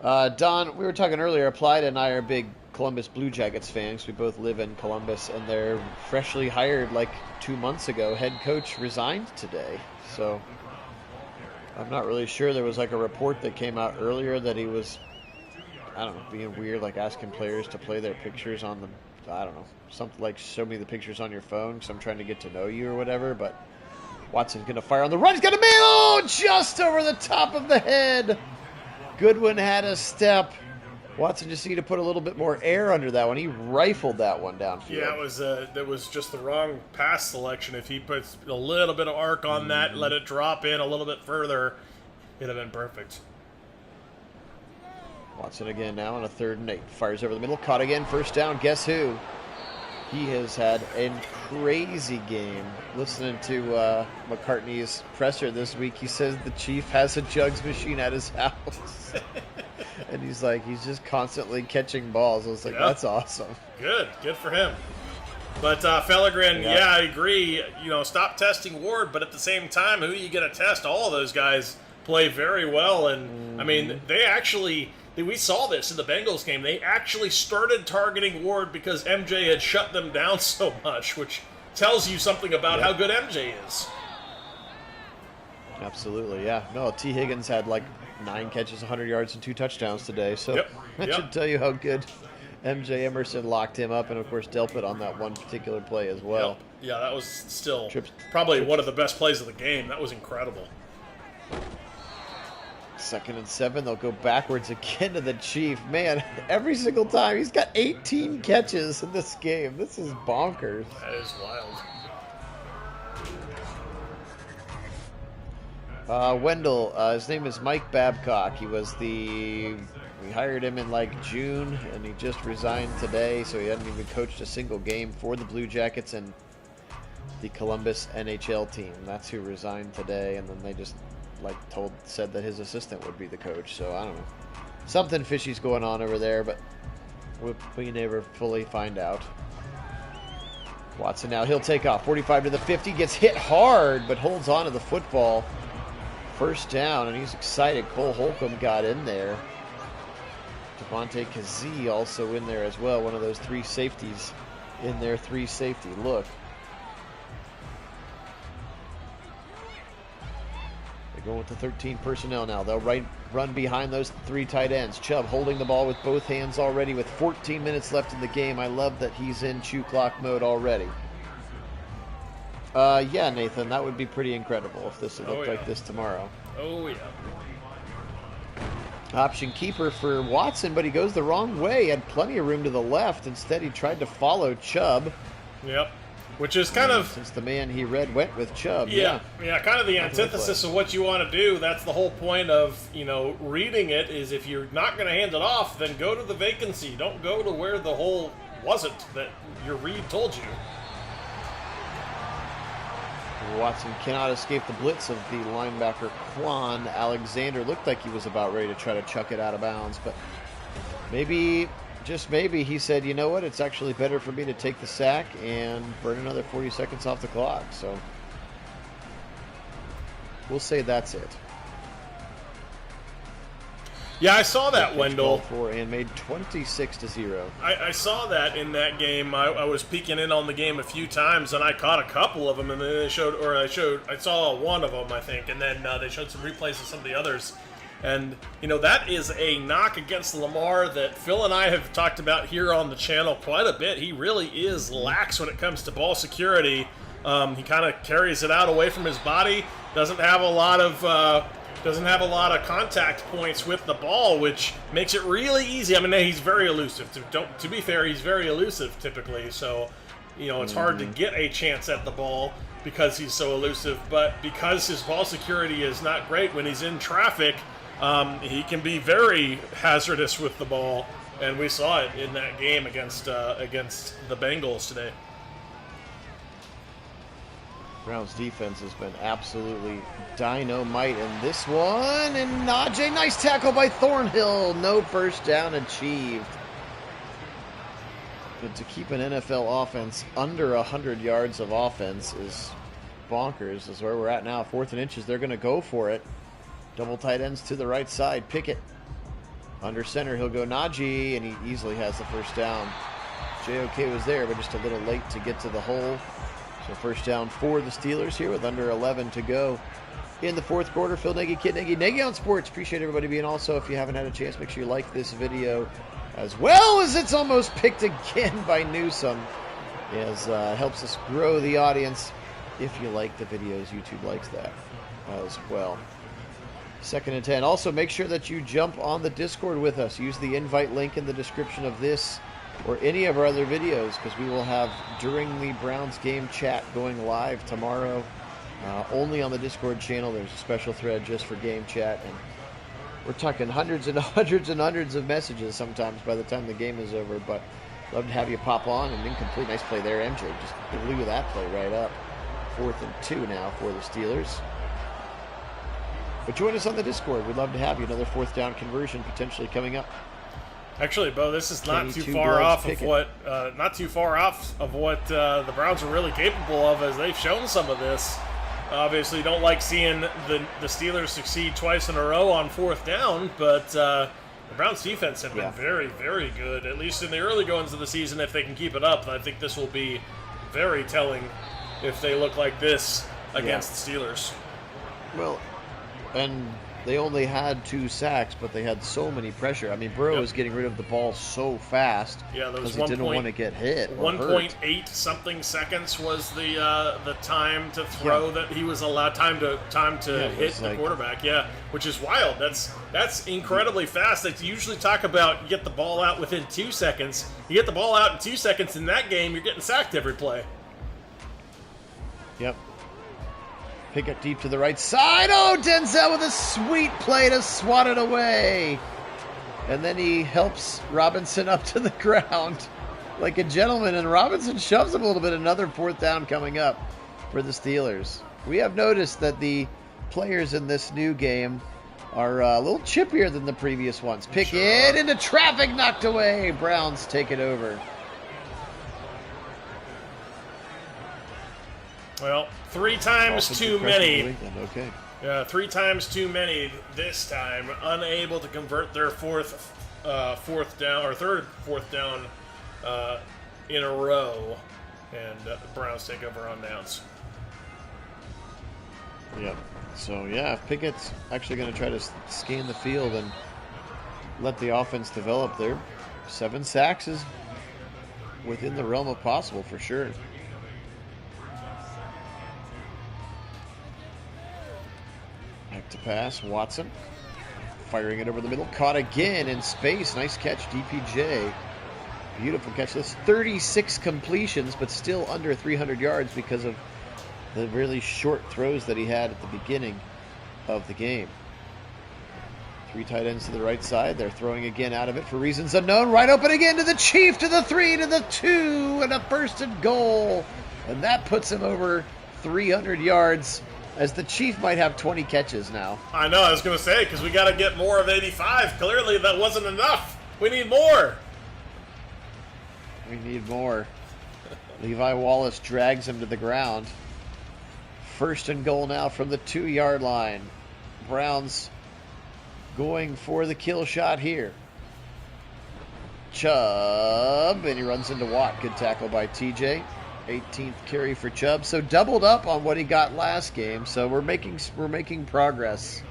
Don, we were talking earlier, Applied and I are big Columbus Blue Jackets fans. We both live in Columbus, and their freshly hired, 2 months ago, head coach resigned today. So I'm not really sure. There was a report that came out earlier that he was, being weird, asking players to play their pictures on them. Something like show me the pictures on your phone because I'm trying to get to know you or whatever. But Watson's going to fire on the run. He's got a man. Oh, just over the top of the head. Goodwin had a step. Watson just needed to put a little bit more air under that one. He rifled that one downfield. Yeah, that was just the wrong pass selection. If he puts a little bit of arc on that, let it drop in a little bit further, it'd have been perfect. Watson again now on a 3rd and 8. Fires over the middle. Caught again. First down. Guess who? He has had a crazy game. Listening to McCartney's presser this week, he says the Chief has a jugs machine at his house. And he's just constantly catching balls. I was like, that's awesome. Good for him. But Fellegren, I agree. Stop testing Ward, but at the same time, who are you going to test? All of those guys play very well. And, they actually... We saw this in the Bengals game. They actually started targeting Ward because MJ had shut them down so much, which tells you something about how good MJ is. Absolutely, yeah. No, T. Higgins had 9 catches, 100 yards, and 2 touchdowns today. So that should tell you how good MJ Emerson locked him up, and of course Delpit on that one particular play as well. Yeah, that was still probably one of the best plays of the game. That was incredible. 2nd and 7. They'll go backwards again to the Chief. Man, every single time. He's got 18 catches in this game. This is bonkers. That is wild. Wendell, his name is Mike Babcock. We hired him in June, and he just resigned today, so he hadn't even coached a single game for the Blue Jackets. And the Columbus NHL team. That's who resigned today, and then they just said that his assistant would be the coach. So I don't know. Something fishy's going on over there, but we never fully find out. Watson now, he'll take off. 45 to the 50, gets hit hard, but holds on to the football. First down, and he's excited. Cole Holcomb got in there. Devontae Kazee also in there as well. One of those three safeties in their three safety look. They're going with the 13 personnel now. They'll run behind those three tight ends. Chubb holding the ball with both hands already with 14 minutes left in the game. I love that he's in chew clock mode already. Yeah, Nathan, that would be pretty incredible if this looked like this tomorrow. Oh, yeah. Option keeper for Watson, but he goes the wrong way. Had plenty of room to the left. Instead, he tried to follow Chubb. Yep. Which is kind of... Since the man he read went with Chubb. Yeah, kind of the antithesis of what you want to do. That's the whole point of, reading it, is if you're not going to hand it off, then go to the vacancy. Don't go to where the hole wasn't that your read told you. Watson cannot escape the blitz of the linebacker Quan Alexander. Looked like he was about ready to try to chuck it out of bounds, but maybe, just maybe, he said, you know what, it's actually better for me to take the sack and burn another 40 seconds off the clock. So we'll say that's it. Yeah, I saw that, Wendell. For and made 26-0. I saw that in that game. I was peeking in on the game a few times, and I caught a couple of them, and then I saw one of them, I think, and then they showed some replays of some of the others. And, that is a knock against Lamar that Phil and I have talked about here on the channel quite a bit. He really is lax when it comes to ball security. He kind of carries it out away from his body, doesn't have a lot of contact points with the ball, which makes it really easy. I mean, he's very elusive. To be fair, he's very elusive typically, so it's hard to get a chance at the ball because he's so elusive. But because his ball security is not great when he's in traffic, he can be very hazardous with the ball, and we saw it in that game against the Bengals today. Browns defense has been absolutely dynamite in this one. And Najee, nice tackle by Thornhill. No first down achieved. But to keep an NFL offense under 100 yards of offense is bonkers. Is where we're at now. 4th and inches. They're going to go for it. Double tight ends to the right side. Pickett under center. He'll go Nagy, and he easily has the first down. JOK was there, but just a little late to get to the hole. So first down for the Steelers here with under 11 to go in the 4th quarter. Phil Nagy, Kit Nagy, Nagy on Sports. Appreciate everybody being also. If you haven't had a chance, make sure you like this video as well as it's almost picked again by Newsome. As helps us grow the audience. If you like the videos, YouTube likes that as well. 2nd and 10. Also, make sure that you jump on the Discord with us. Use the invite link in the description of this or any of our other videos, because we will have during the Browns game chat going live tomorrow, only on the Discord channel. There's a special thread just for game chat, and we're talking hundreds and hundreds and hundreds of messages sometimes by the time the game is over. But love to have you pop on. And incomplete, nice play there. MJ just blew that play right up. 4th and 2 now for the Steelers. But join us on the Discord. We'd love to have you. Another 4th down conversion potentially coming up. Actually, Bo, this is not too far off of what the Browns are really capable of, as they've shown some of this. Obviously, don't like seeing the Steelers succeed twice in a row on 4th down, but the Browns' defense have been very, very good, at least in the early goings of the season. If they can keep it up, I think this will be very telling if they look like this against the Steelers. Well, and they only had 2 sacks, but they had so many pressure. I mean, Burrow was getting rid of the ball so fast because he didn't want to get hit. 1.8 something seconds was the time to throw that he was allowed time to hit the quarterback. Yeah, which is wild. That's incredibly fast. They usually talk about you get the ball out within 2 seconds. You get the ball out in 2 seconds in that game, you're getting sacked every play. Yep. Pick it deep to the right side. Oh, Denzel with a sweet play to swat it away. And then he helps Robinson up to the ground like a gentleman, and Robinson shoves him a little bit. Another 4th down coming up. for the Steelers. We have noticed that the players in this new game are a little chippier than the previous ones. Pick it into traffic, knocked away. Browns take it over. Well, 3 times too many. Okay. 3 times too many this time. Unable to convert their third fourth down in a row, and the Browns take over on downs. Yep. So yeah, if Pickett's actually going to try to scan the field and let the offense develop there, 7 sacks is within the realm of possible for sure. Back to pass, Watson. Firing it over the middle. Caught again in space. Nice catch, DPJ. Beautiful catch. That's 36 completions, but still under 300 yards because of the really short throws that he had at the beginning of the game. 3 tight ends to the right side. They're throwing again out of it for reasons unknown. Right open again to the Chief, to the 3, to the 2, and a first and goal. And that puts him over 300 yards, as the Chief might have 20 catches now. I know, I was going to say, because we got to get more of 85. Clearly that wasn't enough. We need more. We need more. Levi Wallace drags him to the ground. First and goal now from the 2-yard line. Browns going for the kill shot here. Chubb, and he runs into Watt. Good tackle by TJ. 18th carry for Chubb. So doubled up on what he got last game. So we're making progress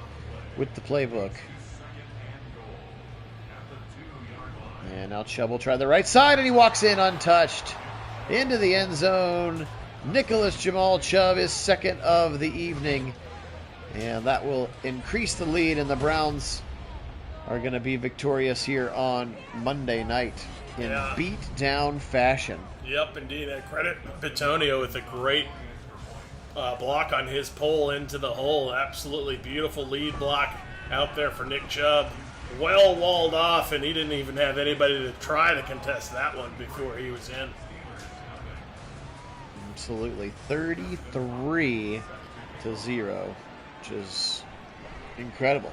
with the playbook. And now Chubb will try the right side, and he walks in untouched into the end zone. Nicholas Jamal Chubb is second of the evening, and that will increase the lead, and the Browns are going to be victorious here on Monday night in beat-down fashion. Yep, indeed. And credit Bitonio with a great block on his pull into the hole. Absolutely beautiful lead block out there for Nick Chubb. Well walled off, and he didn't even have anybody to try to contest that one before he was in. Absolutely. 33-0, which is incredible.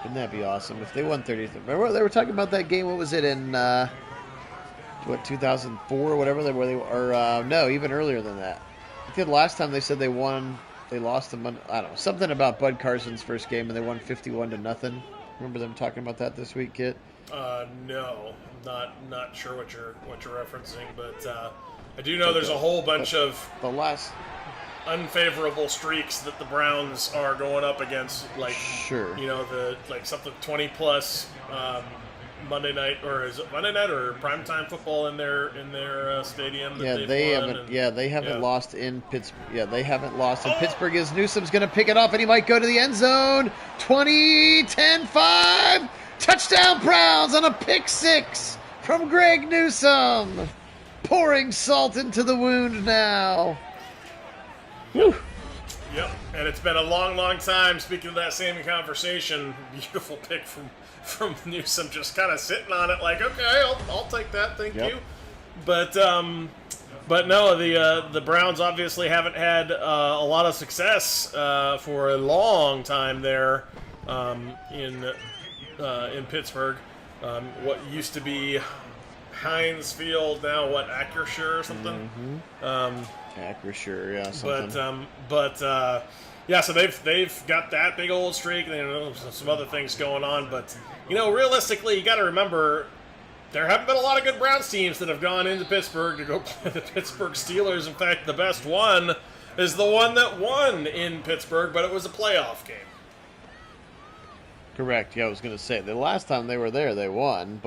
Wouldn't that be awesome if they won 33? Remember they were talking about that game? What was it in 2004 or whatever? No, even earlier than that. I think the last time they said they won, they lost them. I don't know, something about Bud Carson's first game, and they won 51-0. Remember them talking about that this week, Kit? No, not sure what you're referencing, but I do know there's a whole bunch of the last unfavorable streaks that the Browns are going up against, like something 20+ Monday night, or is it Monday night or primetime football in their stadium? They haven't lost in Pittsburgh. Yeah, they haven't lost in Pittsburgh. As Newsome's going to pick it off, and he might go to the end zone. 20, 10, 5. Touchdown Browns on a pick 6 from Greg Newsome. Pouring salt into the wound now. Yep. And it's been a long, long time. Speaking of that same conversation, beautiful pick from Newsome, just kind of sitting on it like, okay, I'll take that, thank you. But no, the Browns obviously haven't had a lot of success for a long time there in Pittsburgh. What used to be Heinz Field, now what, Acrisure or something? Mm-hmm. Acrisure, yeah, something. So they've got that big old streak, and some other things going on. But realistically, you got to remember there haven't been a lot of good Browns teams that have gone into Pittsburgh to go play the Pittsburgh Steelers. In fact, the best one is the one that won in Pittsburgh, but it was a playoff game. Correct. Yeah, I was going to say the last time they were there, they won,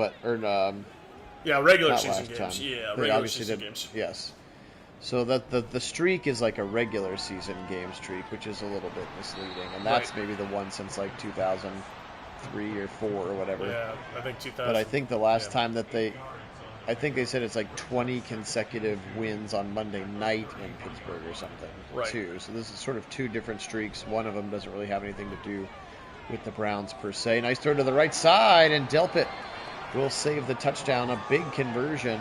regular season games. Yeah, regular season games. Yes. So that the streak is like a regular season game streak, which is a little bit misleading, and that's maybe the one since like 2003 or 4 or whatever. Yeah, I think 2000. But I think the last time that they said it's like 20 consecutive wins on Monday night in Pittsburgh or something. Too. So this is sort of 2 different streaks. One of them doesn't really have anything to do with the Browns per se. Nice throw to the right side, and Delpit will save the touchdown. A big conversion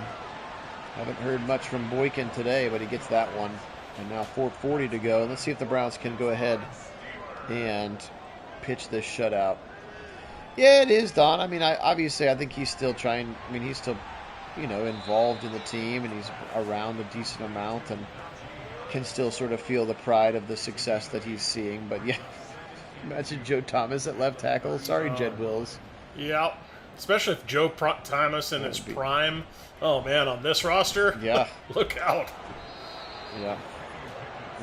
Haven't heard much from Boykin today, but he gets that one. And now 4:40 to go. Let's see if the Browns can go ahead and pitch this shutout. Yeah, it is, Don. I mean, obviously, I think he's still trying. I mean, he's still, involved in the team, and he's around a decent amount, and can still sort of feel the pride of the success that he's seeing. But yeah, imagine Joe Thomas at left tackle. Sorry, Jed Wills. Yeah, especially if Joe Thomas in his prime. Oh man, on this roster. Yeah, look out. Yeah,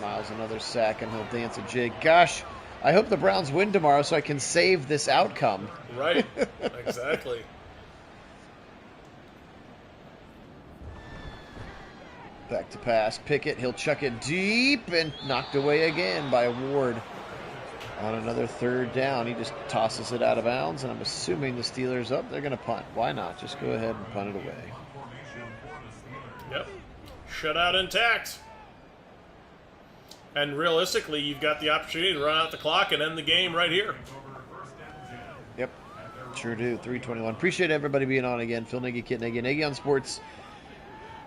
Miles another sack, and he'll dance a jig. Gosh. I hope the Browns win tomorrow so I can save this outcome. Right, exactly. Back to pass. Pickett, he'll chuck it deep and knocked away again by Ward. On another third down, he just tosses it out of bounds, and I'm assuming the Steelers they're going to punt. Why not? Just go ahead and punt it away. Yep. Shutout intact. And realistically, you've got the opportunity to run out the clock and end the game right here. Yep, sure do. 3:21. Appreciate everybody being on again. Phil Nagy, Kit Nagy, Nagy on Sports.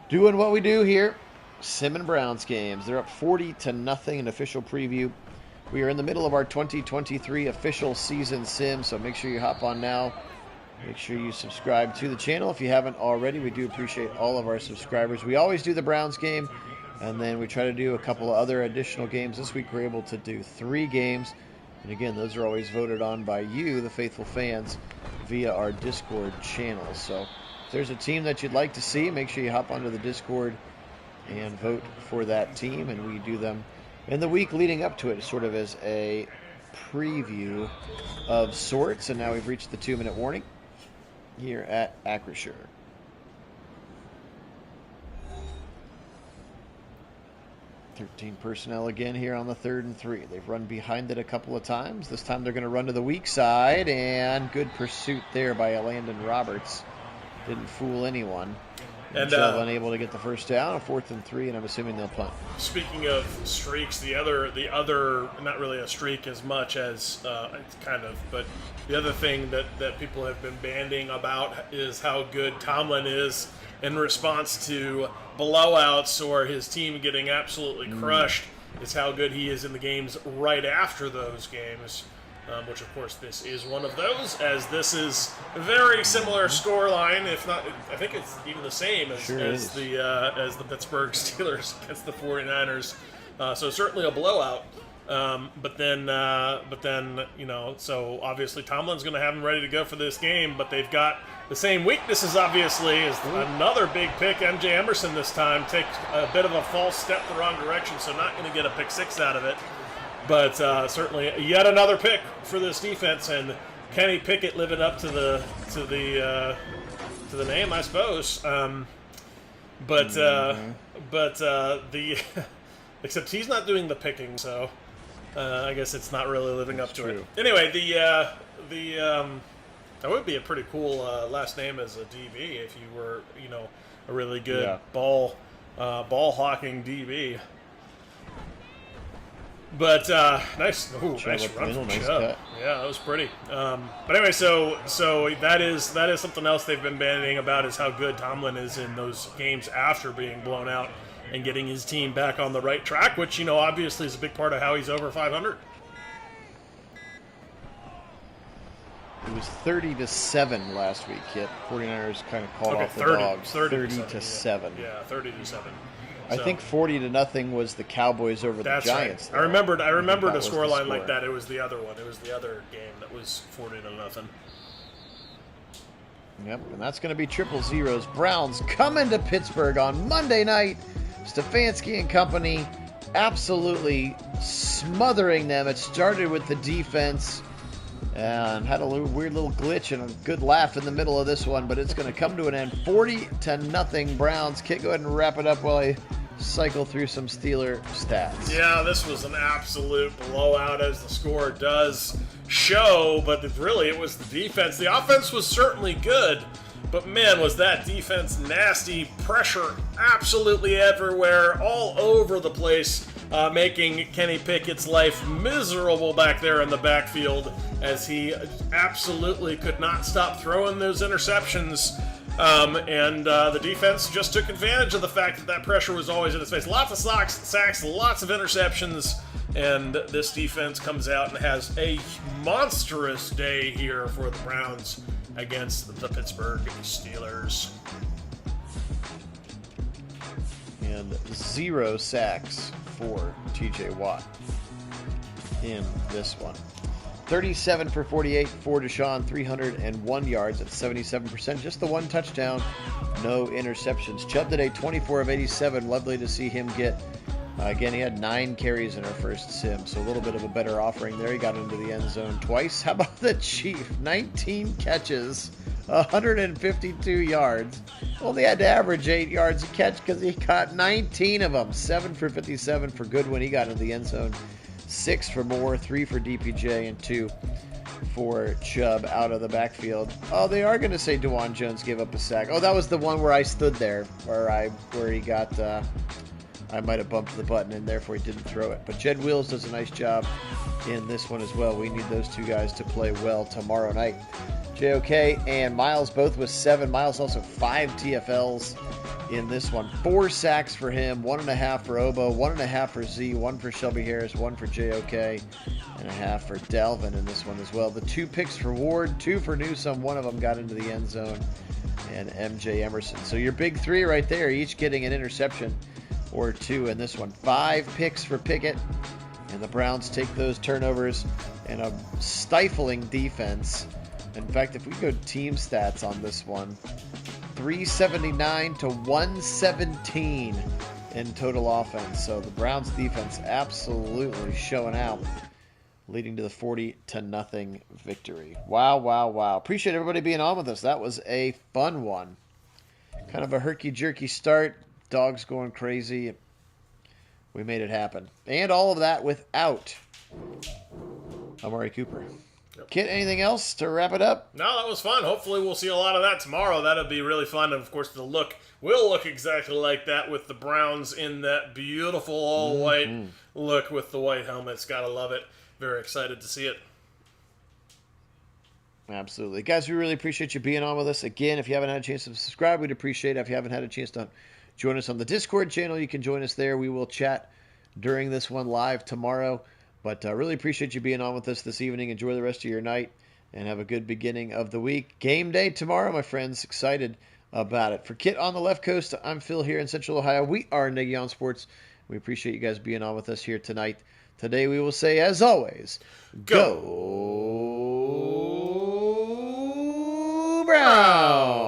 Doing what we do here. Sim and Browns games. They're up 40-0 in official preview. We are in the middle of our 2023 official season sim, so make sure you hop on now. Make sure you subscribe to the channel if you haven't already. We do appreciate all of our subscribers. We always do the Browns game. And then we try to do a couple of other additional games. This week we're able to do 3 games. And again, those are always voted on by you, the faithful fans, via our Discord channel. So if there's a team that you'd like to see, make sure you hop onto the Discord and vote for that team. And we do them in the week leading up to it, sort of as a preview of sorts. And now we've reached the 2-minute warning here at Acrisure. 13 personnel again here on the 3rd and 3. They've run behind it a couple of times. This time they're going to run to the weak side, and good pursuit there by Landon Roberts. Didn't fool anyone. And unable to get the first down, a 4th and 3, and I'm assuming they'll punt. Speaking of streaks, the other, not really a streak as much as it's kind of, but the other thing that people have been banding about is how good Tomlin is in response to blowouts or his team getting absolutely crushed. Is how good he is in the games right after those games, which of course this is one of those, as this is a very similar scoreline, if not, I think it's even the same as the Pittsburgh Steelers against the 49ers. So certainly a blowout. But then, so obviously Tomlin's going to have him ready to go for this game, but they've got the same weaknesses, obviously, as another big pick. MJ Emerson this time takes a bit of a false step the wrong direction, so not going to get a pick 6 out of it. But certainly yet another pick for this defense, and Kenny Pickett living up to the name, I suppose. Except he's not doing the picking, so I guess it's not really living up to it. Anyway, that would be a pretty cool last name as a DB if you were, a really good ball hawking DB. But nice run from Chubb. Yeah, that was pretty. But anyway, so that is something else they've been bandying about, is how good Tomlin is in those games after being blown out and getting his team back on the right track, which obviously is a big part of how he's over 500. It was 30-7 last week, Kit. 49ers kind of called off the dogs. 30-7. Yeah, 30-7. I think 40-0 was the Cowboys over the Giants. Right. I remembered a scoreline like that. It was the other one. It was the other game that was 40-0. Yep, and that's going to be 000. Browns coming to Pittsburgh on Monday night. Stefanski and company absolutely smothering them. It started with the defense and had a weird little glitch and a good laugh in the middle of this one, but it's going to come to an end. 40-0 Browns. Kit, go ahead and wrap it up while I cycle through some Steeler stats. Yeah, this was an absolute blowout, as the score does show, but it was the defense. The offense was certainly good, but man, was that defense nasty. Pressure absolutely everywhere, all over the place, making Kenny Pickett's life miserable back there in the backfield, as he absolutely could not stop throwing those interceptions. And the defense just took advantage of the fact that that pressure was always in his face. Lots of sacks, lots of interceptions, and this defense comes out and has a monstrous day here for the Browns against the Pittsburgh Steelers. And 0 sacks for TJ Watt in this one. 37 for 48 for Deshaun, 301 yards at 77%. Just the one touchdown, no interceptions. Chubb today, 24 of 87. Lovely to see him get, again, he had 9 carries in our first sim, so a little bit of a better offering there. He got into the end zone twice. How about the Chief? 19 catches, 152 yards. Only had to average 8 yards a catch because he caught 19 of them. 7 for 57 for Goodwin. He got into the end zone. 6 for Moore, 3 for DPJ, and 2 for Chubb out of the backfield. Oh, they are going to say DeJuan Jones gave up a sack. Oh, that was the one where I stood there, where he got, I might have bumped the button and therefore he didn't throw it. But Jed Wills does a nice job in this one as well. We need those 2 guys to play well tomorrow night. JOK and Miles both with 7. Miles also 5 TFLs in this one. 4 sacks for him, 1.5 for Obo, 1.5 for Z, 1 for Shelby Harris, 1 for JOK, and a half for Dalvin in this one as well. The 2 picks for Ward, 2 for Newsome, 1 of them got into the end zone, and MJ Emerson. So your big 3 right there, each getting an interception or 2 in this one. 5 picks for Pickett, and the Browns take those turnovers and a stifling defense. In fact, if we go team stats on this one, 379 to 117 in total offense. So the Browns defense absolutely showing out, leading to the 40-0 victory. Wow, wow, wow. Appreciate everybody being on with us. That was a fun one. Kind of a herky-jerky start. Dogs going crazy. We made it happen. And all of that without Amari Cooper. Yep. Kit, anything else to wrap it up? No, that was fun. Hopefully we'll see a lot of that tomorrow. That'll be really fun. And, of course, the look will look exactly like that with the Browns in that beautiful all-white look with the white helmets. Gotta love it. Very excited to see it. Absolutely. Guys, we really appreciate you being on with us. Again, if you haven't had a chance to subscribe, we'd appreciate it. If you haven't had a chance to join us on the Discord channel, you can join us there. We will chat during this one live tomorrow. But really appreciate you being on with us this evening. Enjoy the rest of your night and have a good beginning of the week. Game day tomorrow, my friends. Excited about it. For Kit on the left coast, I'm Phil here in Central Ohio. We are pnagsports. We appreciate you guys being on with us here tonight. Today we will say, as always, go Browns!